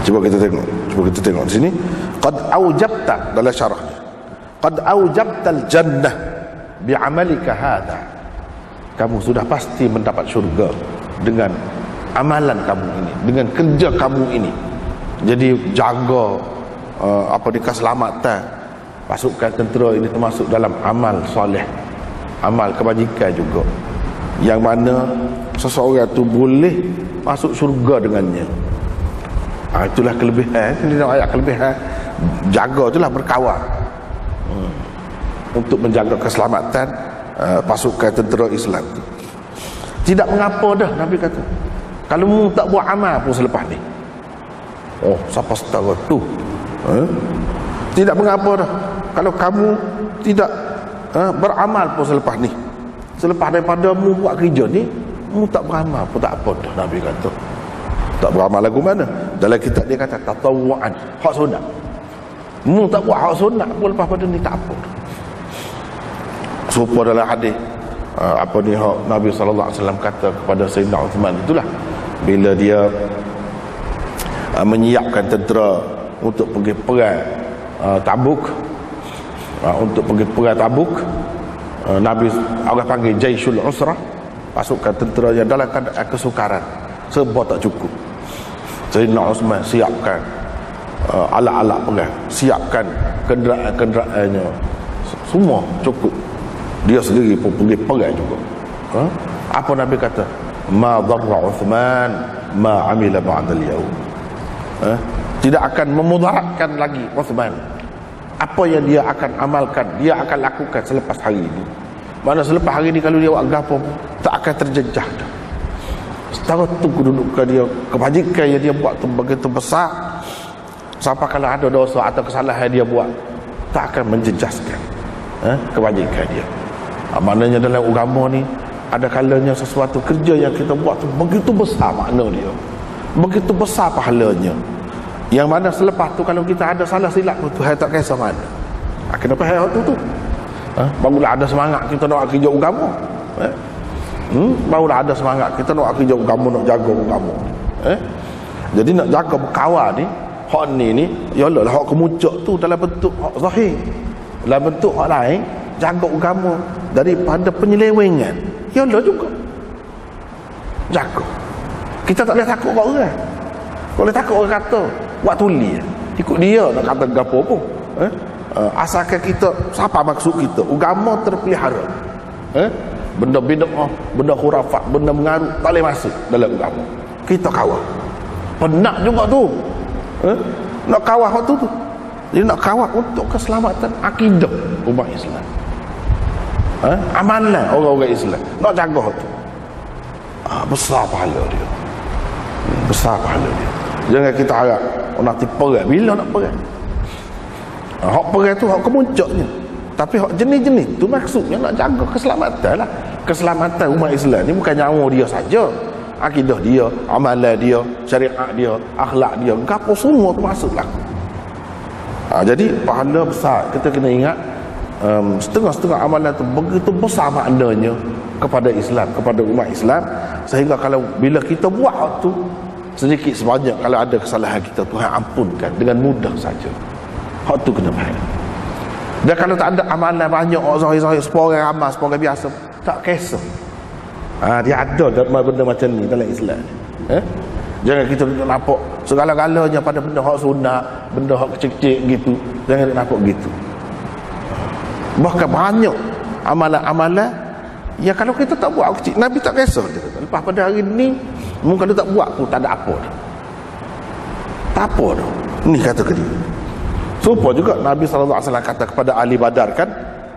Cuba kita tengok di sini. Qad aujabta dalam syarahnya. Qad aujabtal jannah bi'amalika hadha. Kamu sudah pasti mendapat syurga dengan amalan kamu ini, dengan kerja kamu ini. Jadi jaga keselamatan pasukan tentera ini termasuk dalam amal soleh, amal kebajikan juga, yang mana seseorang tu boleh masuk syurga dengannya. Itulah kelebihan, ini ayat kelebihan jaga itulah berkawal untuk menjaga keselamatan pasukan tentera Islam tu. Tidak mengapa dah, Nabi kata, kalau mu tak buat amal pun selepas ni. Oh, siapa setara tu? Tidak mengapa dah kalau kamu tidak beramal pun selepas ni. Selepas daripada mu buat kerja ni, mu tak beramal pun tak apa dah, Nabi kata. Tak beramal lagu mana? Dalam kitab dia kata tatawuan, hak sunat. Mu tak buat hak sunat pun lepas pada ni tak apa dah. Serupa dalam hadis Nabi sallallahu alaihi wasallam kata kepada Sayyidina Uthman, itulah bila dia menyiapkan tentera untuk pergi perang Tabuk, untuk pergi perang Tabuk, Nabi orang panggil Jaisul Usrah, pasukan tentera yang dalam keadaan kesukaran, sebab tak cukup. Sayyidina Uthman siapkan alat-alat perang, siapkan kenderaan-kenderaannya, semua cukup. Dia sendiri pun pergi perang juga. Apa Nabi kata? Ma dharra Uthman ma amila ba'dal yaum. Tidak akan memudaratkan lagi Uthman apa yang dia akan amalkan, dia akan lakukan selepas hari ini. Mana selepas hari ini kalau dia buat gapo tak akan terjejah dah. Setara tu kedudukan dia, kebajikan yang dia buat tu begitu besar, sampai kalau ada dosa atau kesalahan dia buat tak akan menjejaskan kebajikan dia. Maknanya dalam agama ni ada kalanya sesuatu kerja yang kita buat tu begitu besar makna dia, begitu besar pahalanya, yang mana selepas tu kalau kita ada salah silap tu Tuhan tak kisah mana. Kenapa hal tu barulah ada semangat kita nak kerja agama. Barulah ada semangat kita nak kerja agama, nak jaga agama. Jadi nak jaga berkawal ni, hak ni yalah hak kemuncak tu dalam bentuk hak zahir, dalam bentuk hak lain jaga agama daripada penyelewengan, yalah juga jaga. Kita tak boleh takut kat orang. Boleh takut orang kata buat tuli ikut dia nak kata gapo pun. asalkan kita, siapa maksud kita, agama terpelihara, benda bid'ah, benda khurafat, benda mengarut tak boleh masuk dalam agama, kita kawal. Penat juga tu, nak kawal waktu tu. Dia nak kawal untuk keselamatan akidah umat Islam, amalan orang-orang Islam, nak jaga tu. Besar pahala dia, besar pahala dia. Jangan kita harap nak perang. Bila nak perang? Hak perang tu hak kemuncaknya. Tapi hak jenis-jenis tu maksudnya nak jaga keselamatan lah. Keselamatan umat Islam ni bukan nyawa dia saja, akidah dia, amalan dia, syariat dia, akhlak dia, gapo semua tu masuklah. Jadi pahala besar. Kita kena ingat, setengah-setengah amalan tu begitu besar maknanya kepada Islam, kepada umat Islam, sehingga kalau bila kita buat waktu sedikit sebanyak, kalau ada kesalahan kita, Tuhan ampunkan dengan mudah saja. Hak tu kena faham. Dan kalau tak ada amalan banyak, zahir-zahir seorang amal, seorang biasa, tak kisah. Dia ada benda macam ni dalam Islam. Jangan kita nampak segala-galanya pada benda hak sunat, benda hak kecil-kecil gitu. Jangan nampak gitu. Bahkan banyak amalan-amalan ya kalau kita tak buat kecil, Nabi tak kisah dia kata. Lepas pada hari ni mungkin dia tak buat pun tak ada apa dah. Tak apa dah. Ni kata ke dia. Supaya juga Nabi SAW kata kepada ahli Badar kan,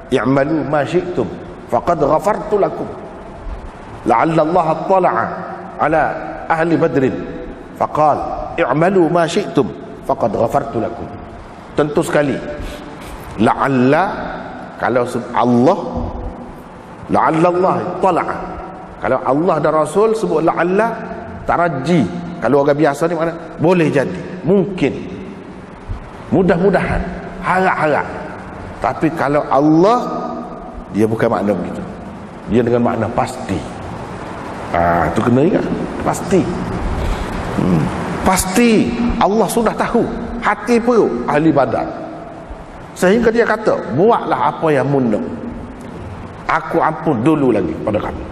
i'malu ma syi'tum faqad ghafartu lakum. La'alla Allah attala'a ala ahli Badrin faqal i'malu ma syi'tum faqad ghafartu lakum. Tentu sekali la'alla, kalau Allah, la'alla Allah tala'a, kalau Allah dan Rasul sebut la'alla, taraji. Kalau orang biasa ni mana boleh jadi, mungkin, mudah-mudahan, harap-harap. Tapi kalau Allah, dia bukan makna begitu, dia dengan makna pasti. Itu kena ingat, pasti. Pasti Allah sudah tahu hati perut ahli Badar, sehingga dia kata, buatlah apa yang munda, aku ampun dulu lagi pada kamu.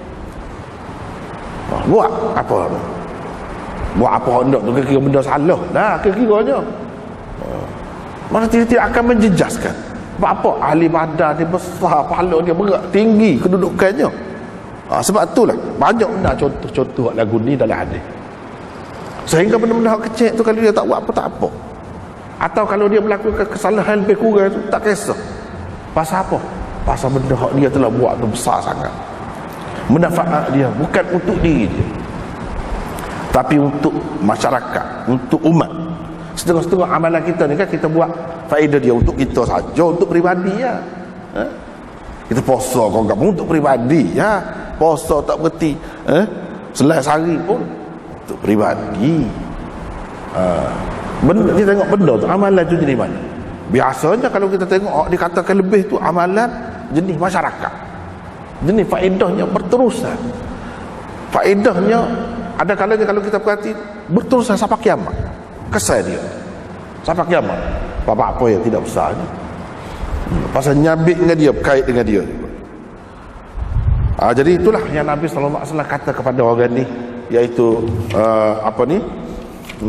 Buat apa? Buat apa hendak tu kira benda salah dah kira-kiranya. Mana tidak akan menjejaskan. Sebab apa? Ahli Badar ni besar, pahala dia berat, tinggi kedudukannya. Sebab itulah banyak benda contoh-contoh lagu ni dalam hadis. Sehingga benda-benda kecil tu kalau dia tak buat apa, tak apa. Atau kalau dia melakukan kesalahan lebih kurang tu, tak kisah. Pasal apa? Pasal benda hak dia telah buat tu besar sangat. Manfaat dia bukan untuk diri dia, tapi untuk masyarakat, untuk umat. Setengah-setengah amalan kita ni kan kita buat faedah dia untuk kita saja, untuk peribadi ya. Kita puasa kau kamu untuk peribadi ya. Puasa tak berhenti selai sehari pun untuk peribadi. Benda, dia tengok benda tu, amalan tu jenis mana. Biasanya kalau kita tengok dikatakan lebih tu amalan jenis masyarakat, jenis faedahnya berterusan. Faedahnya ada kalanya kalau kita perhati berterusan sampai kiamat. Kesal dia sampai kiamat. Apa-apa yang tidak besar ni, pasal nyabik dengan dia, berkait dengan dia. Jadi itulah yang Nabi SAW kata kepada orang ni, iaitu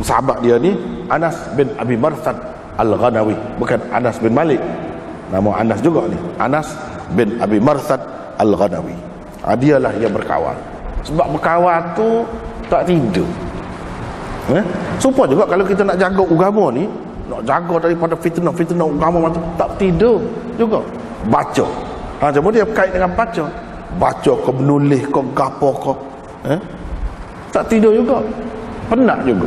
sahabat dia ni, Anas bin Abi Marsad Al-Ghanawi, bukan Anas bin Malik, nama Anas juga ni, Anas bin Abi Marsad Al-Ghanawi. Dialah yang berkawal. Sebab berkawal tu tak tidur. Supaya juga kalau kita nak jaga agama ni, nak jaga daripada fitnah-fitnah agama macam, tak tidur juga, baca. Cuma dia berkait dengan baca ke, menulis ke, gapo ke, tak tidur juga, penat juga.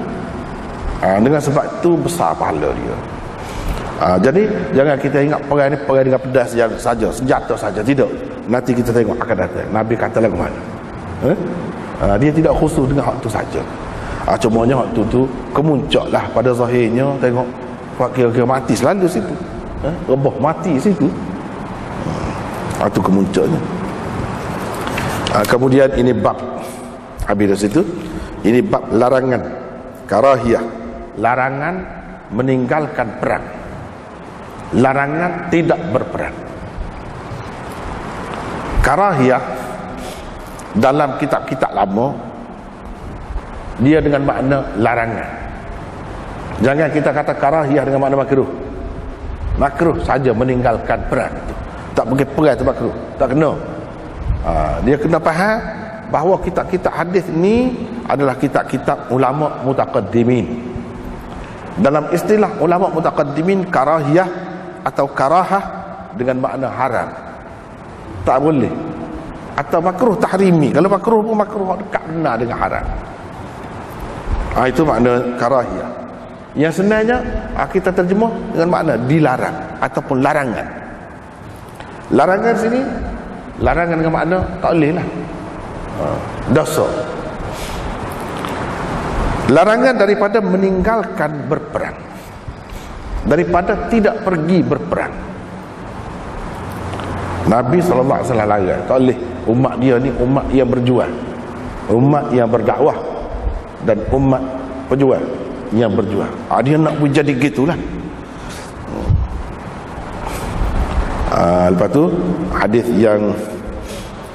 Dengan sebab itu besar pahala dia. Jadi jangan kita ingat perang ni perang dengan pedas saja, senjata saja, tidak. Nanti kita tengok akan datang Nabi kata lagu mana. Dia tidak khusus dengan hak tu saja. Cumanya hak tu kemuncaklah pada zahirnya. Tengok kira-kira mati selalu situ, rebah mati situ. Itu kemuncaknya. Kemudian ini bab habis dari situ, ini bab larangan karahiyah, larangan meninggalkan perang, larangan tidak berperang. Karahiyah dalam kitab-kitab lama dia dengan makna larangan. Jangan kita kata karahiyah dengan makna makruh. Makruh saja meninggalkan perang itu. Tak pergi perang tu makruh, tak kena. Dia kena faham bahawa kitab-kitab hadis ni adalah kitab-kitab ulama mutaqaddimin. Dalam istilah ulama mutaqaddimin, karahiyah atau karahah dengan makna haram, tak boleh, atau makruh tahrimi. Kalau makruh pun makruh dekat benar dengan haram. Itu makna karahiyah. Yang sebenarnya kita terjemah dengan makna dilarang ataupun larangan. Larangan sini, larangan dengan makna tak boleh lah, dosa. Larangan daripada meninggalkan berperang, daripada tidak pergi berperang. Nabi SAW larang, tak boleh. Umat dia ni umat yang berjuang, umat yang berdakwah, dan umat pejuang yang berjuang. Dia nak jadi gitulah. Lepas tu hadis yang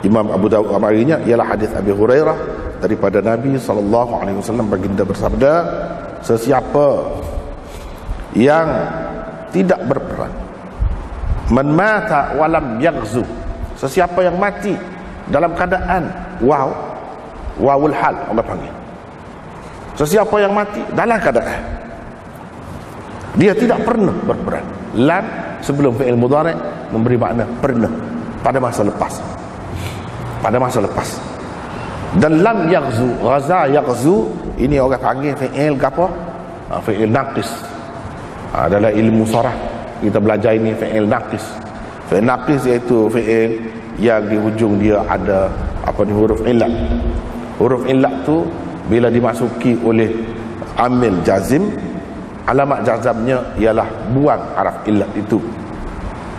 Imam Abu Dawud amarinya ialah hadis Abi Hurairah daripada Nabi SAW. Baginda bersabda, sesiapa yang tidak berperang, man mata walam yaghzu, sesiapa yang mati dalam keadaan wawul hal, Allah panggil, sesiapa yang mati dalam keadaan dia tidak pernah berperang. Lam sebelum fi'il mudhari' memberi makna pernah, pada masa lepas, pada masa lepas. Dan lam yaghzu, ghaza yaghzu, ini orang panggil fi'il apa? Fi'il naqis. Adalah ilmu sarah kita belajar ini fi'il naqis. Fi'il naqis iaitu fi'il yang di hujung dia ada huruf illat. Huruf illat tu bila dimasuki oleh amil jazim, alamat jazamnya ialah buang haraf illat itu,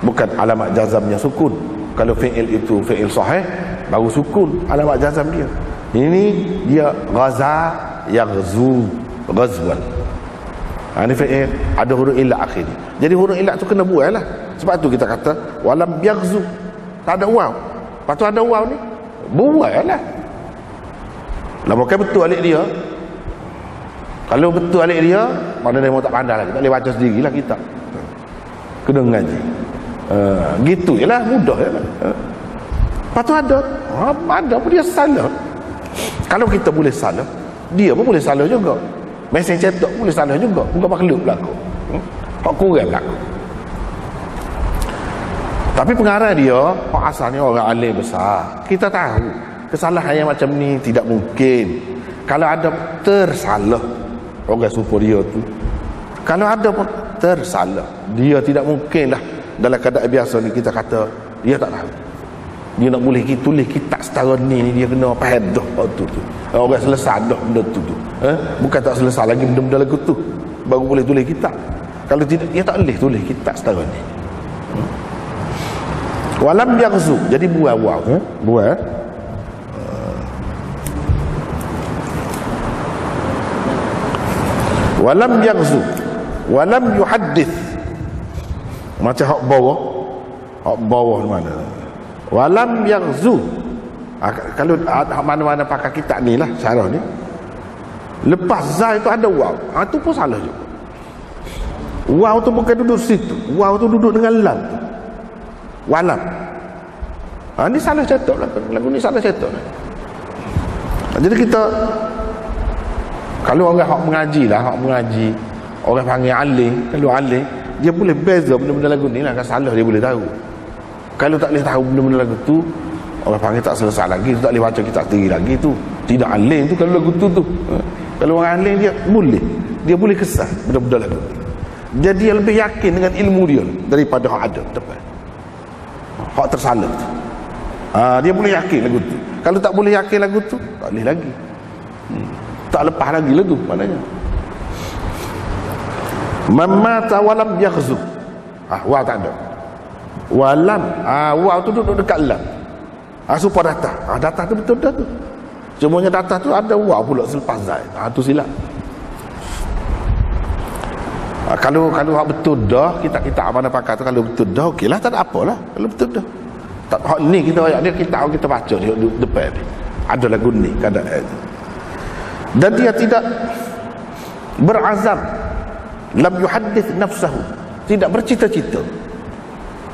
bukan alamat jazamnya sukun. Kalau fi'il itu fi'il sahih, baru sukun alamat jazam dia. Ini dia ghaza yaghzu, ghazwan. Ini fi'il ada huruf illat akhir. Jadi huruf illat tu kena buang lah. Sebab tu kita kata walam yaghzu, tak ada waw. Lepas tu ada waw ni, buang lah. Lah bukan betul alik dia. Kalau betul alik dia, mana dia mau tak pandai lagi, tak boleh baca sendirilah kita. Kena ngaji. Gitu je lah, mudah je lah. Lepas tu ada pun dia salah. Kalau kita boleh salah, dia pun boleh salah juga. Mesin cetak boleh salah juga, bukan makhluk berlaku. Hak kurang berlaku. Tapi pengarah dia, hak asalnya orang alim besar. Kita tahu kesalahan yang macam ni tidak mungkin. Kalau ada tersalah orang supaya dia tu, kalau ada pun tersalah, dia tidak mungkin lah dalam keadaan biasa ni kita kata dia tak tahu. Dia nak boleh tulis kitab setara ni, dia kena faham dah tu. Orang selesai dah benda tu. Bukan tak selesai lagi benda-benda lagu tu, baru boleh tulis kitab. Kalau tidak, dia tak boleh tulis kitab setara ni. Walam yaghzu, jadi buah waw, buah. Walam yaghzu, walam yuhaddith. Macam hak bawah mana? Walam yaghzu. Kalau mana-mana pakai kitab ni lah, syarah ni, lepas za itu ada waw, itu pun salah juga. Waw tu bukan duduk situ, waw tu duduk dengan lam. Walam. Ni salah cetak lah, lagu ni salah cetak lah. Jadi kita, kalau orang hak mengaji lah, orang panggil alim, kalau alim dia boleh beza benda-benda lagu ni lah. Kalau salah dia boleh tahu. Kalau tak boleh tahu benda-benda lagu tu, orang panggil tak selesai lagi, tak boleh baca kitab sendiri lagi tu. Tidak alim tu kalau lagu tu. Kalau orang alim dia boleh kesah benda-benda lagu tu. Jadi dia lebih yakin dengan ilmu dia daripada hak ada tepat, hak tersalah tu. Dia boleh yakin lagu tu. Kalau tak boleh yakin lagu tu, tak boleh lagi. Tak lepas lagi lagu maknanya. Mamata walam yaghzu. Waw tak ada. Walam, waw tu duduk dekat lam. Supaya data. Data tu betul dah tu. Cumanya data tu ada waw pula selepas zai. Tu silap. Kalau hak betul dah, kita mana pakai tu, kalau betul dah okeylah, tak ada apalah. Kalau betul dah. Tak hak ni kita ayat dia, kita baca di depan ni. Ada lagu ni keadaan. Dan dia tidak berazam, lam yuhaddith nafsahu, tidak bercita-cita,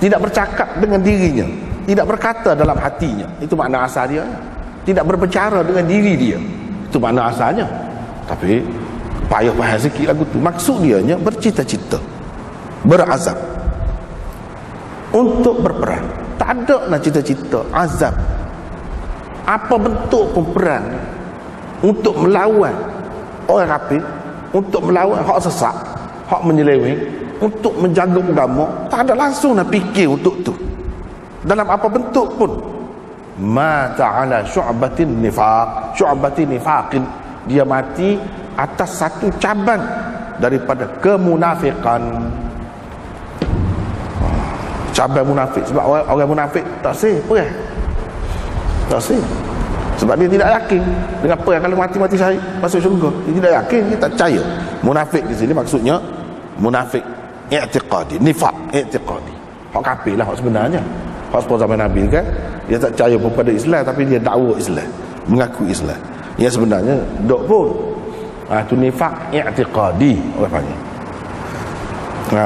tidak bercakap dengan dirinya, tidak berkata dalam hatinya, itu makna asal dia. Tidak berbicara dengan diri dia, itu makna asalnya. Tapi payah sikit lagu tu. Maksud dia bercita-cita, berazam untuk berperang. Tak ada nak cita-cita azam apa bentuk pun perang untuk melawan orang kafir, untuk melawan hak sesat, hak menyeleweng, untuk menjaga agama. Tak ada langsung nak fikir untuk tu dalam apa bentuk pun. Mata ala syu'batin nifaq, syu'batin nifaqin, dia mati atas satu cabang daripada kemunafikan. Cabang munafik. Sebab orang munafik tak sih perang, tak sih, sebab dia tidak yakin dengan perang. Kalau mati-mati syahid masuk syurga, dia tidak yakin, dia tak percaya. Munafik di sini maksudnya munafik i'tiqadi, nifaq i'tiqadi, hak kafir lah hak sebenarnya. Hak sepuluh zaman Nabi kan, dia tak percaya pun pada Islam, tapi dia dakwa Islam, mengaku Islam. Yang sebenarnya dok pun tu nifaq i'tiqadi orang panggil.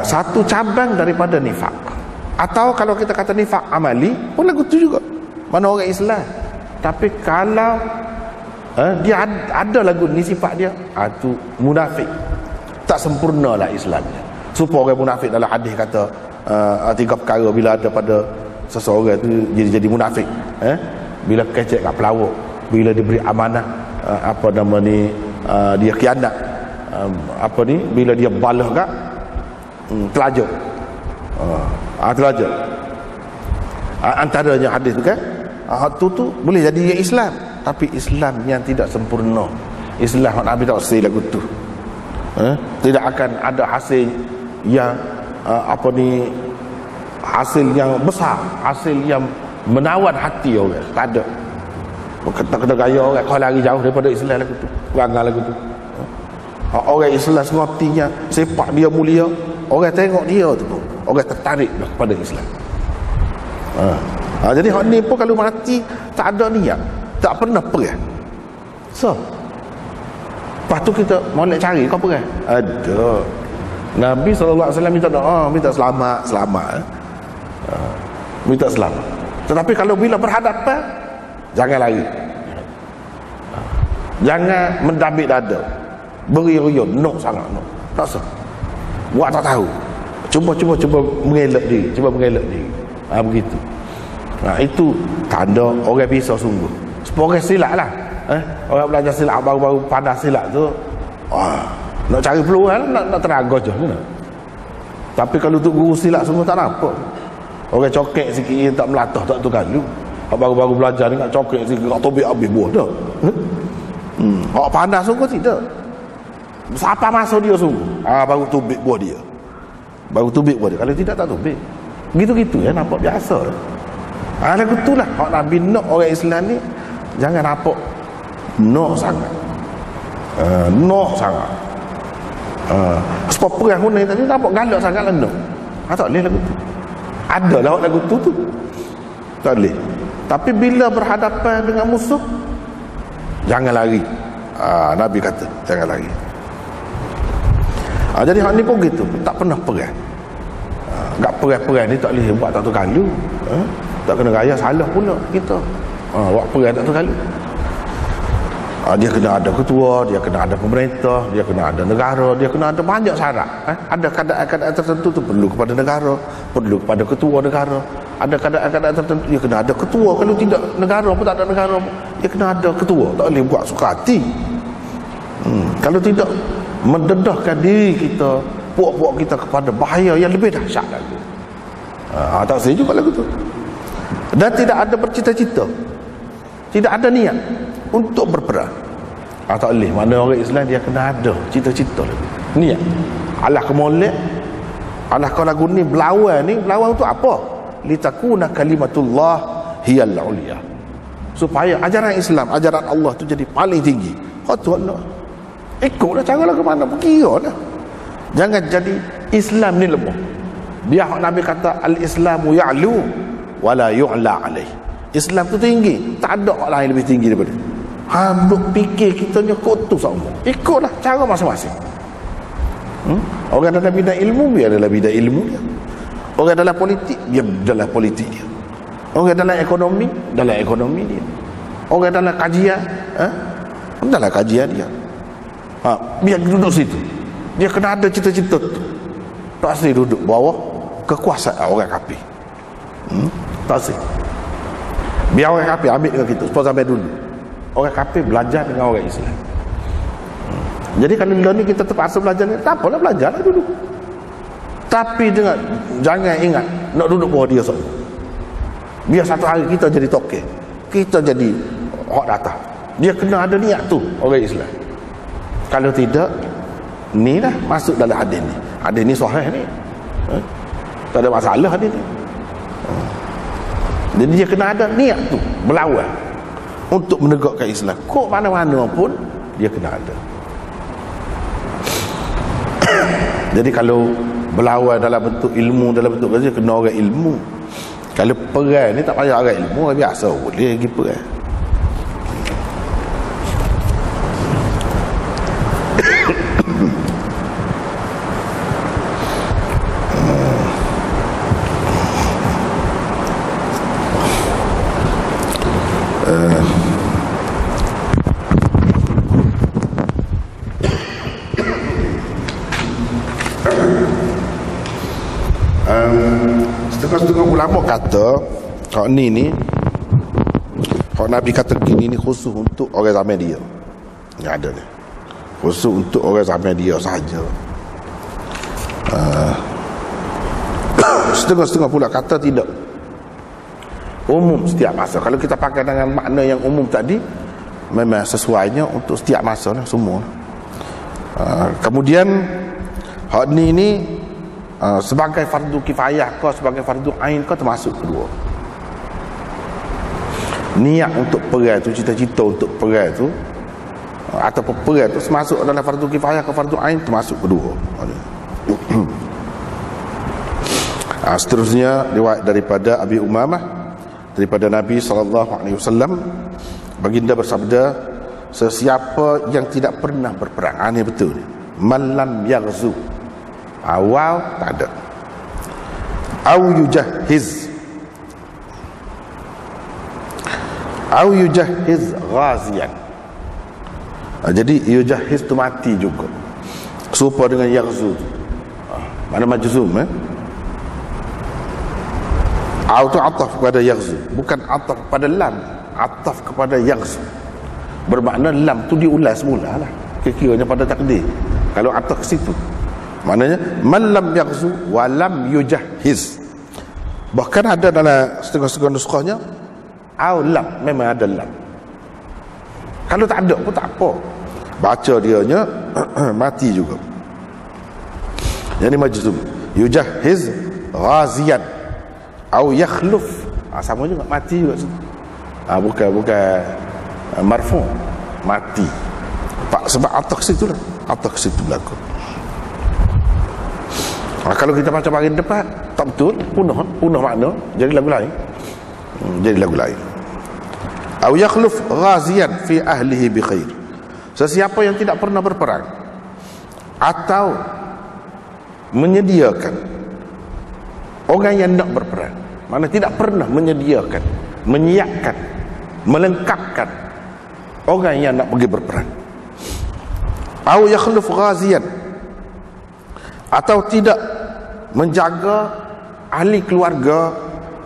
Satu cabang daripada nifaq. Atau kalau kita kata nifaq amali pun lagu tu juga, mana orang Islam tapi kalau dia ada lagu ni sifat dia, tu munafik, tak sempurna lah Islamnya. Supaya orang munafik dalam hadis kata 3 perkara bila ada pada seseorang tu jadi munafik. Bila kecek kat pelawak, bila diberi amanah, apa nama ni, dia khianat, apa ni, bila dia balah kat telaja, telaja. Antaranya hadis tu kan, tu boleh jadi Islam, tapi Islam yang tidak sempurna. Islam Nabi tak usah lagu tu. Tidak akan ada hasil yang apa ni, hasil yang besar, hasil yang menawan hati orang. Tak ada. Kena gaya orang kau lari jauh daripada Islam lagu tu, perangai lagu tu. Orang Islam sengotinya sepak dia mulia, orang tengok dia tu pun orang tertarik kepada Islam. Jadi hak ni pun kalau mati tak ada niat, tak pernah perang. So lepas tu kita mau nak cari kau perang. Ada Nabi SAW minta doa, minta selamat, minta selamat. Tetapi kalau bila berhadapan, jangan lari, jangan mendabik dada, beri-riun, nok sangat, nok. Tak usah buat tak tahu, cuba mengelak diri, begitu. Itu tanda orang pisau sungguh. Sepuluh orang silat lah, orang belajar silat baru-baru pandai silat tu, nak cari peluang, nak tenaga je kan? Tapi kalau tu guru silat semua tak nampak. Orang cokek sikit tak melatah, tak tu kalu. Baru-baru belajar ni nak cokek sikit, nak tobik habis buah dah. Orang pandai sungguh tidak. Siapa masuk dia sungguh, baru tubik buah dia, kalau tidak tak tubik. Gitu-gitu ya, nampak biasa. Lagu tu lah hak Nabi nak orang Islam ni jangan nampak nak sangat, sebab perang Hunain tadi nampak galak sangat lah nak. Tak boleh lagu tu. Ada lah lagu tu tak boleh. Tapi bila berhadapan dengan musuh, jangan lari. Nabi kata jangan lari. Jadi hak ni pun gitu, tak pernah perang. Gak perang ni tak boleh buat tak tu kalu. Tak kena raya salah pula kita. Buat perang tak tu kalu. Dia kena ada ketua, dia kena ada pemerintah, dia kena ada negara, dia kena ada banyak syarat. Ada keadaan-keadaan tertentu tu perlu kepada negara, perlu kepada ketua negara. Ada keadaan-keadaan tertentu dia kena ada ketua. Kalau tidak negara pun tak ada negara pun, dia kena ada ketua. Tak boleh buat suka hati. Kalau tidak mendedahkan diri kita, puak-puak kita kepada bahaya yang lebih dahsyat lagi. Tak saya juga lagu tu. Dan tidak ada bercita-cita, tidak ada niat untuk berperang. Tak boleh. Mana orang Islam dia kena ada cita-cita lagi, niat. Alah kemolek, alah kau lagu ni berlawan tu apa? Litakuna kalimatullah hiyal uliya, supaya ajaran Islam, ajaran Allah tu jadi paling tinggi. Tu Allah ikutlah cara lah ke mana, berkira lah. Jangan jadi Islam ni lemah. Biar Nabi kata al-Islamu ya'lu wala yu'la alaih. Islam tu tinggi, tak ada orang lain lebih tinggi daripada. Duk fikir kita ni kot tu sama. Ikutlah cara masing-masing. Orang dalam bidang ilmu, biar dalam bidang ilmu dia. Orang dalam politik, dia dalam politik dia. Orang dalam ekonomi, dalam ekonomi dia. Orang dalam kajian, dalam kajian dia. Biar duduk situ. Dia kena ada cita-cita tu. Tak asli duduk bawah kekuasaan orang kafir. Tak asli. Biar orang kafir ambil dengan kita. Supaya sampai dulu orang kafir belajar dengan orang Islam. Jadi kalau ni kita terpaksa belajar ni, tak apalah, belajarlah dulu. Tapi jangan ingat nak duduk bawah dia semua. Biar satu hari kita jadi toke, kita jadi hak datang. Dia kena ada niat tu orang Islam. Kalau tidak, ni lah masuk dalam hadis ni. Hadis ni sahih ni. Tak ada masalah hadis ni. Jadi dia kena ada niat tu, berlawan untuk menegakkan Islam. Kok mana-mana pun dia kena ada. Jadi kalau berlawan dalam bentuk ilmu, dalam bentuk kerja, kena orang ilmu. Kalau perang ni tak payah orang ilmu, orang biasa boleh pergi perang. Setengah-setengah ulama kata hak ni hak Nabi kata gini ni khusus untuk orang zaman dia. Yang ada ni khusus untuk orang zaman dia sahaja. Setengah-setengah pula kata tidak, umum setiap masa. Kalau kita pakai dengan makna yang umum tadi, memang sesuainya untuk setiap masa lah, semua. Kemudian hak ni sebagai fardu kifayah ke sebagai fardu ain ke, termasuk kedua. Niat untuk perang tu, cita-cita untuk perang tu ataupun perang tu termasuk dalam fardu kifayah ke fardu ain, termasuk kedua. Seterusnya riwayat daripada Abi Umamah daripada Nabi SAW, baginda bersabda, sesiapa yang tidak pernah berperang, ini betul ni, man lam yaghzu, awal tak ada, au yujahiz ghazian. Jadi yujahiz tu mati juga, serupa dengan yaghzu. Mana majzum au tu ataf kepada yaghzu, bukan ataf kepada lam, ataf kepada yaghzu. Bermakna lam tu diulas semula lah, kira-kiranya pada takdir. Kalau ataf ke situ, maknanya man lam yaghzu wa lam yujahiz. Bahkan ada dalam setengah-setengah nuskahnya au lam, memang ada lam. Kalau tak ada pun tak apa, baca dianya mati juga. Jadi majzum, yujahiz ghazian au yakhluf, sama juga, mati juga. Bukan marfu, mati. Sebab atak situ lah, atak situ berlaku. Kalau kita baca bahagian depan tak betul, punah makna, jadi lagu lain. Jadi lagu lain. Au yakhluf ghazian fi ahlihi bi khair. Sesiapa yang tidak pernah berperang atau menyediakan orang yang nak berperang, mana tidak pernah menyediakan, menyiapkan, melengkapkan orang yang nak pergi berperang. Au yakhluf ghazian, atau tidak menjaga ahli keluarga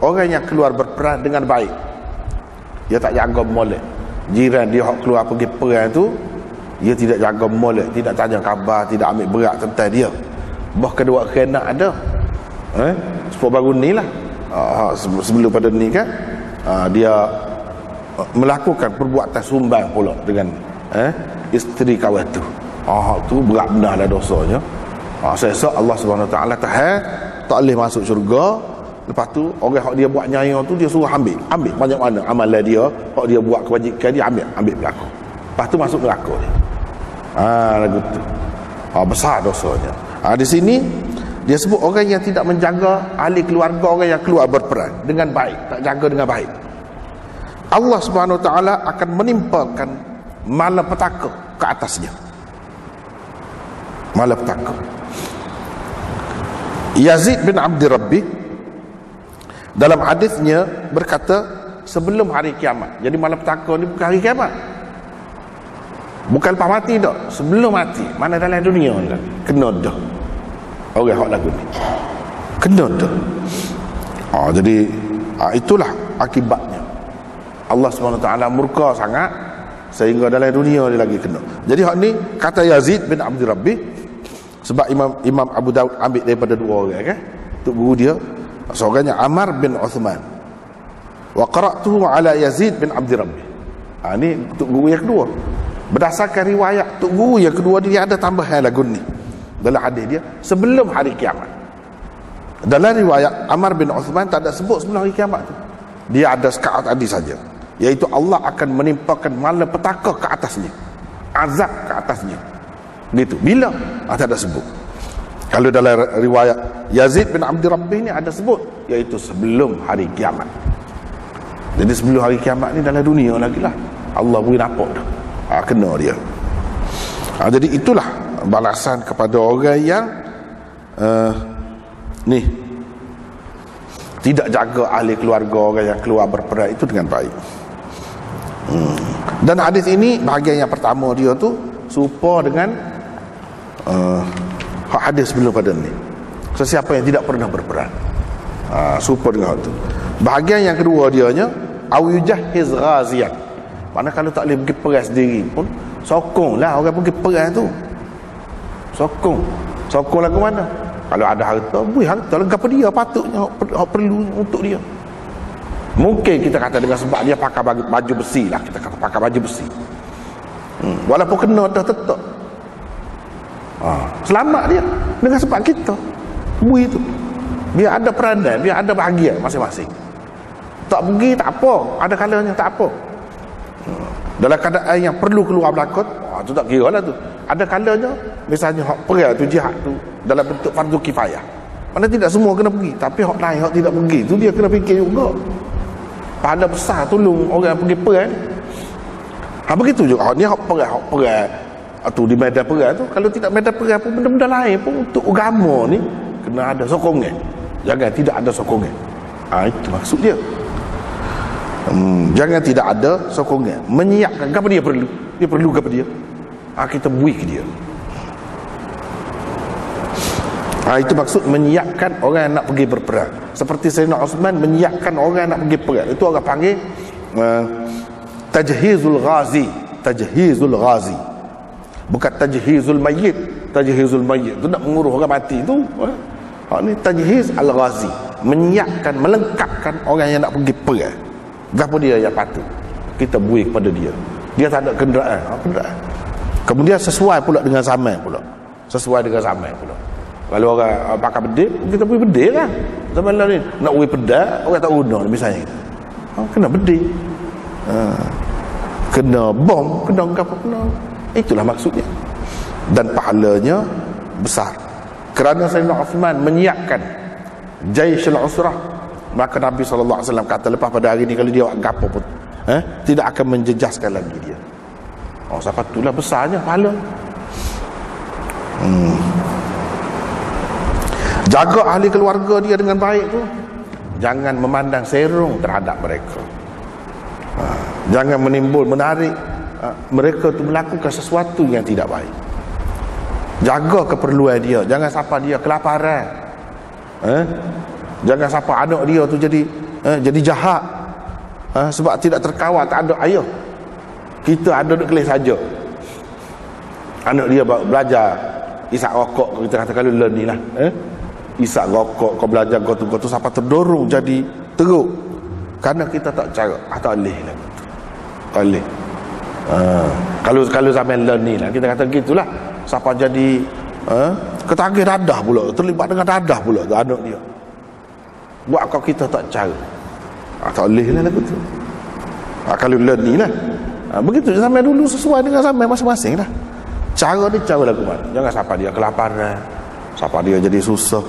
orang yang keluar berperang dengan baik. Dia tak jaga molek jiran dia hak keluar pergi perang tu, dia tidak jaga molek, tidak tanya khabar, tidak ambil berat tentang dia. Bah kedua kena ada sepuluh baru ni lah, sebelum pada ni kan, dia melakukan perbuatan sumbang pula dengan isteri kawan tu. Tu berat benar lah dosanya. Saya rasa Allah Subhanahu Wa Taala tak boleh masuk syurga. Lepas tu orang hak dia buat nyaya tu, dia suruh ambil banyak mana amalan dia, hak dia buat kebajikan dia, ambil belakang. Lepas tu masuk neraka dia. Lagu tu besar dosanya. Di sini dia sebut orang yang tidak menjaga ahli keluarga orang yang keluar berperang dengan baik, tak jaga dengan baik, Allah Subhanahu Wa Taala akan menimpakan malapetaka ke atasnya. Malapetaka. Yazid bin Abdi Rabbi dalam hadisnya berkata sebelum hari kiamat. Jadi malapetaka ni bukan hari kiamat, bukan lepas mati dah, sebelum mati. Mana dalam dunia ni kena dah orang hak lagu ni, kena dah. Jadi itulah akibatnya. Allah SWT murka sangat sehingga dalam dunia ni lagi kena. Jadi hak ni kata Yazid bin Abdi Rabbi, sebab Imam Abu Daud ambil daripada dua orang kan, untuk guru dia seorangnya Ammar bin Uthman, wa qara'tuhu ala Yazid bin Abdi Rabbi. Ni untuk guru yang kedua. Berdasarkan riwayat untuk guru yang kedua dia ada tambahan lagu ni dalam hadis dia sebelum hari kiamat. Dalam riwayat Ammar bin Uthman tak ada sebut sebelum hari kiamat tu. Dia ada sekat tadi saja, iaitu Allah akan menimpakan malapetaka ke atasnya, azab ke atasnya. Gitu. Bila? Tak ada sebut. Kalau dalam riwayat Yazid bin Abdi Rabbi ni ada sebut, iaitu sebelum hari kiamat. Jadi sebelum hari kiamat ni dalam dunia lagi lah, Allah boleh nampak dah. Kena dia. Jadi itulah balasan kepada orang yang ni tidak jaga ahli keluarga, orang yang keluar berperang itu dengan baik. Dan hadis ini bahagian yang pertama dia tu serupa dengan hadis sebelum pada ni. Sesiapa yang tidak pernah berperang, serupa dengan itu. Bahagian yang kedua dianya au yujahiz ghaziyan. Mana kalau tak boleh pergi perang sendiri pun, sokonglah orang pergi perang tu. Sokonglah ke mana? Kalau ada harta, beri harta lah kepada dia, patutnya perlu untuk dia. Mungkin kita kata dengan sebab dia pakai baju besi lah, kita kata pakai baju besi, walaupun kena dah tetap selamat dia dengan sebab kita beri tu. Biar ada peranan, biar ada bahagia masing-masing. Tak pergi tak apa, ada kalanya tak apa. Dalam keadaan yang perlu keluar berlakon, tu tak kira lah tu. Ada kalanya misalnya hak perang tu, jihad tu dalam bentuk fardu kifayah, mana tidak semua kena pergi, tapi hak lain hak tidak pergi tu dia kena fikir juga. Pahala besar tolong orang pergi perang. Begitu juga hak ni, hak perang tu di medan perang tu. Kalau tidak medan perang pun benda-benda lain pun untuk agama ni kena ada sokongan. Jangan tidak ada sokongan. Itu maksud dia. Jangan tidak ada sokongan. Menyiapkan apa dia perlu. Dia perlu apa dia. Kita beri ke dia. Itu maksud menyiapkan orang yang nak pergi berperang. Seperti Sayyidina Osman menyiapkan orang yang nak pergi perang. Itu orang panggil tajhizul ghazi. Tajhizul ghazi, bukan tajhizul mayyit. Tajhizul mayyit tu nak mengurus orang mati tu. Ni tajhiz al-ghazi, menyiapkan, melengkapkan orang yang nak pergi perang. Apa dia yang patut kita beri kepada dia. Dia tak ada kenderaan, kemudian sesuai pula dengan zaman pula. Sesuai dengan zaman pula. Kalau orang pakai bedil, kita beri bedil lah. Zaman lain nak beri pedal, orang tak guna misalnya. Kena bedil, kena bom, kena apa, kena. Itulah maksudnya. Dan pahalanya besar. Kerana Sayyidina Uthman menyiapkan Jaish al-Usrah, maka Nabi SAW kata lepas pada hari ni kalau dia buat gapo pun tidak akan menjejaskan lagi dia. Sebab itulah besarnya pahala. Jaga ahli keluarga dia dengan baik tu. Jangan memandang serong terhadap mereka. Jangan menarik mereka tu melakukan sesuatu yang tidak baik. Jaga keperluan dia. Jangan sampai dia kelaparan. Jangan sampai anak dia tu jadi jahat. Sebab tidak terkawal, tak ada ayah. Kita ada duk kelas saja. Anak dia belajar isap rokok, kita kata kalau learn ni lah. Isap rokok, kau belajar kau tu sampai terdorong jadi teruk. Kerana kita tak cara. Tak boleh lah. Tak boleh. Kalau zaman learn ni lah, kita kata gitulah. Siapa jadi ketagih dadah pula, terlibat dengan dadah pula tu anak dia. Buat kau kita tak cara. Tak boleh lah lagu tu. Kalau learn ni lah. Begitu zaman dulu sesuai dengan zaman masing-masing lah. Cara dia cara lagu mana. Jangan siapa dia kelaparan, siapa dia jadi susah,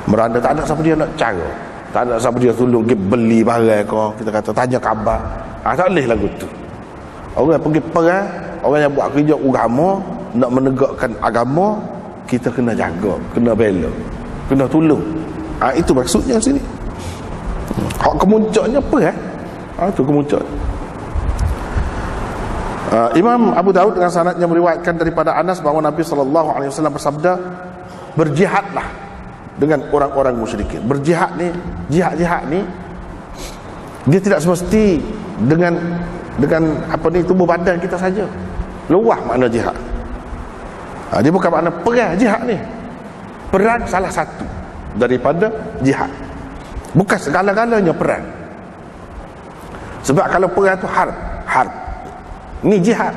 meranda, tak ada siapa dia nak cara. Tak ada siapa dia tolong pergi beli barang kau, kita kata tanya khabar. Tak boleh lagu tu. Orang pergi perang, orang yang buat kerja agama, nak menegakkan agama, kita kena jaga, kena bela. kena tolong. Itu maksudnya sini. Hak kemuncaknya apa itu kemuncak. Imam Abu Daud dengan sanadnya meriwayatkan daripada Anas bahawa Nabi SAW bersabda, berjihadlah dengan orang-orang musyrikin. Berjihad ni, jihad ni dia tidak semesti dengan tubuh badan kita saja. Luah makna jihad. Dia bukan makna perang jihad ni. Perang salah satu daripada jihad. Bukan segala-galanya perang. Sebab kalau perang tu harb. Ni jihad.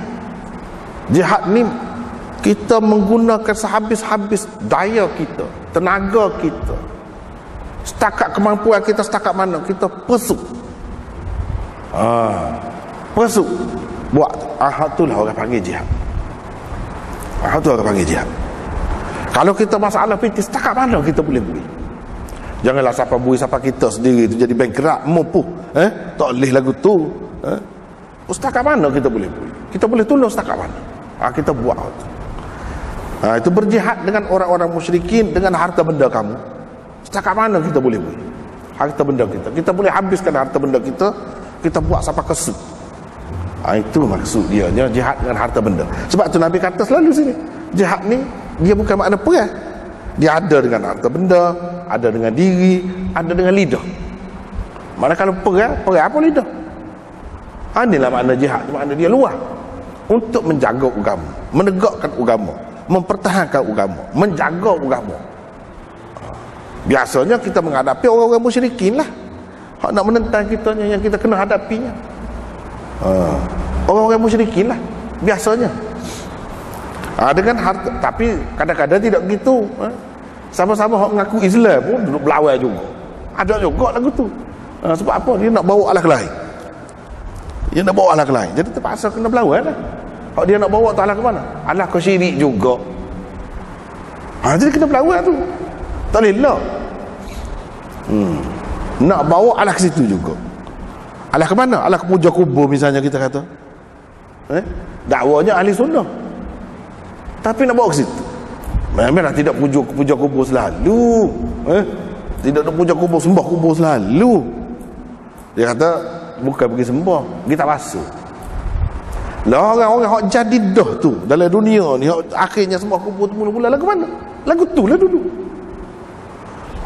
Jihad ni kita menggunakan sehabis-habis daya kita, tenaga kita, setakat kemampuan kita, setakat mana kita pesuk. Pesuk buat itulah orang panggil jihad. Itu orang panggil jihad. Kalau kita masalah fitnah, setakat mana kita boleh bui. Janganlah siapa bui siapa kita sendiri tu jadi bengkerak mampu tak boleh lagu tu. Setakat mana kita boleh bui. Kita boleh tolong setakat mana. Kita buat tu. Itu berjihad dengan orang-orang musyrikin dengan harta benda kamu. Setakat mana kita boleh bui. Harta benda kita. Kita boleh habiskan harta benda kita. Kita buat sampai kesut. Itu maksud dia jihad dengan harta benda. Sebab tu Nabi kata selalu sini, jihad ni dia bukan makna perang. Dia ada dengan harta benda, ada dengan diri, ada dengan lidah. Mana kalau perang apa lidah? Inilah makna jihad. Makna dia luar untuk menjaga agama, menegakkan agama, mempertahankan agama, menjaga agama. Biasanya kita menghadapi orang-orang musyrikin lah. Hak nak menentang kita yang kita kena hadapinya. Orang-orang musyrikin lah biasanya. Dengan harta, tapi kadang-kadang tidak begitu. Sama-sama hak mengaku Islam pun duduk berlawan juga. Ada juga lagu tu. Sebab apa? Dia nak bawa alah kelahi. Dia nak bawa alah kelahi. Jadi terpaksa kena berlawan lah. Hak dia nak bawa tu alah ke mana? Alah ke syirik juga. Jadi kena berlawan tu. Tak boleh lah. Nak bawa alah ke situ juga. Alah ke mana? Alah ke puja kubur misalnya kita kata. Dakwanya ahli sunnah. Tapi nak bawa ke situ. Memanglah tidak puja kubur selalu. Tidak nak puja kubur, sembah kubur selalu. Dia kata bukan pergi sembah, kita basuh. Lah orang-orang hak jadi dah tu dalam dunia ni, akhirnya sembah kubur tu mula-mula lagu mana? Lagu tu lah dulu.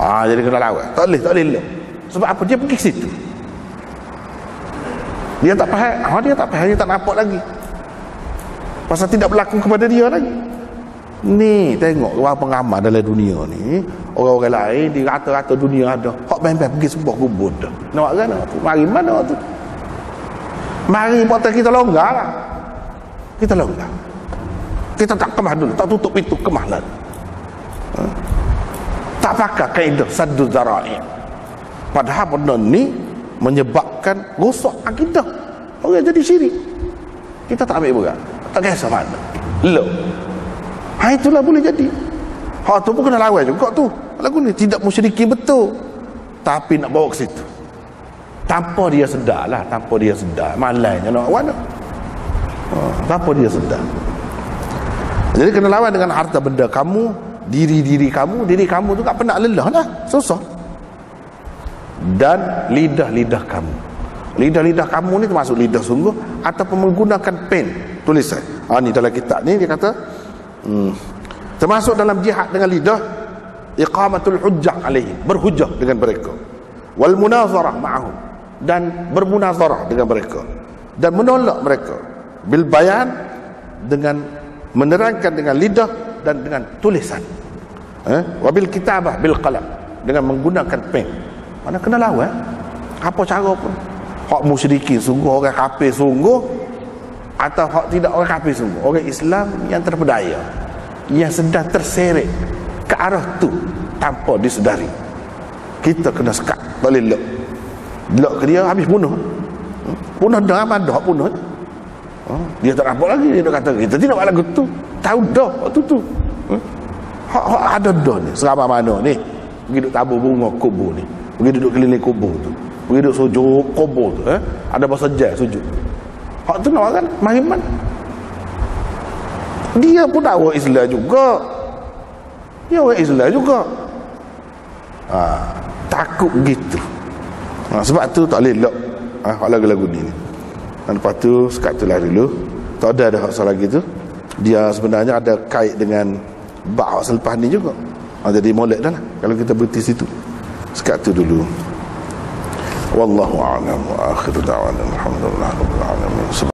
Jadi kena lawan. Tak boleh lah. Sebab apa? Dia pergi ke situ. Dia tak faham. Dia tak nampak lagi. Pasal tidak berlaku kepada dia lagi. Ni tengok orang pengamal dalam dunia ni, orang-orang lain di rata-rata dunia ada hak bang-bang pergi sembah kubur dah. Nak kan tu? Mari mana tu? Mari potong kita longgar lah. Kita longgar. Kita tak kemah dulu, tak tutup pintu kemah lah. Tak pakai kaedah saddu dzara'i. Padahal benda ni menyebabkan rosak akidah. Orang jadi syirik. Kita tak ambil berat. Tak kisah mana. Loh. Itulah boleh jadi. Hak tu pun kena lawan juga tu. Lagu ni tidak musyrikin betul. Tapi nak bawa ke situ. Tanpa dia sedar lah. Tanpa dia sedar. Malainya nak awak nak. Tanpa dia sedar. Jadi kena lawan dengan harta benda kamu. Diri kamu. Diri kamu tu tak pernah lelah lah. Susah. Dan lidah-lidah kamu. Lidah-lidah kamu ni termasuk lidah sungguh ataupun menggunakan pen tulisan. Ni dalam kitab ni dia kata termasuk dalam jihad dengan lidah iqamatul hujjah alaihim, berhujjah dengan mereka, wal munazarah ma'ahum, dan bermunazarah dengan mereka dan menolak mereka, bil bayan, dengan menerangkan dengan lidah dan dengan tulisan, wabil kitabah bil qalam, dengan menggunakan pen. Mana kena lawan apa cara pun. Hak musyrikin sungguh, orang kafir sungguh, atau hak tidak orang kafir sungguh, orang Islam yang terpedaya, yang sedang terseret ke arah tu tanpa disedari, kita kena sekat. Tak boleh lok ke dia, habis bunuh dah, apa dah bunuh. Dia tak nampak lagi. Dia kata kita tidak buat lagu tu, tahu dah waktu tu. Hak ada dah ni. Selama mana ni pergi duduk tabur bunga kubur ni, pergi duduk keliling kubur tu, pergi duduk sujud kubur tu, ada bahasa jazz sujud. Hak tu nak kan Mahiman. Dia pun dah orang Islam juga. Dia orang Islam juga. Takut gitu. Sebab tu tak boleh lock lagu-lagu ni. Dan lepas tu sekat tu lah dulu. Tak ada hak lagi tu. Dia sebenarnya ada kait dengan bab selepas ni juga. Jadi molek dah lah kalau kita berhenti situ. Sekat tu dulu. Wallahu a'lam wa akhiru da'wana alhamdulillah rabbil alamin.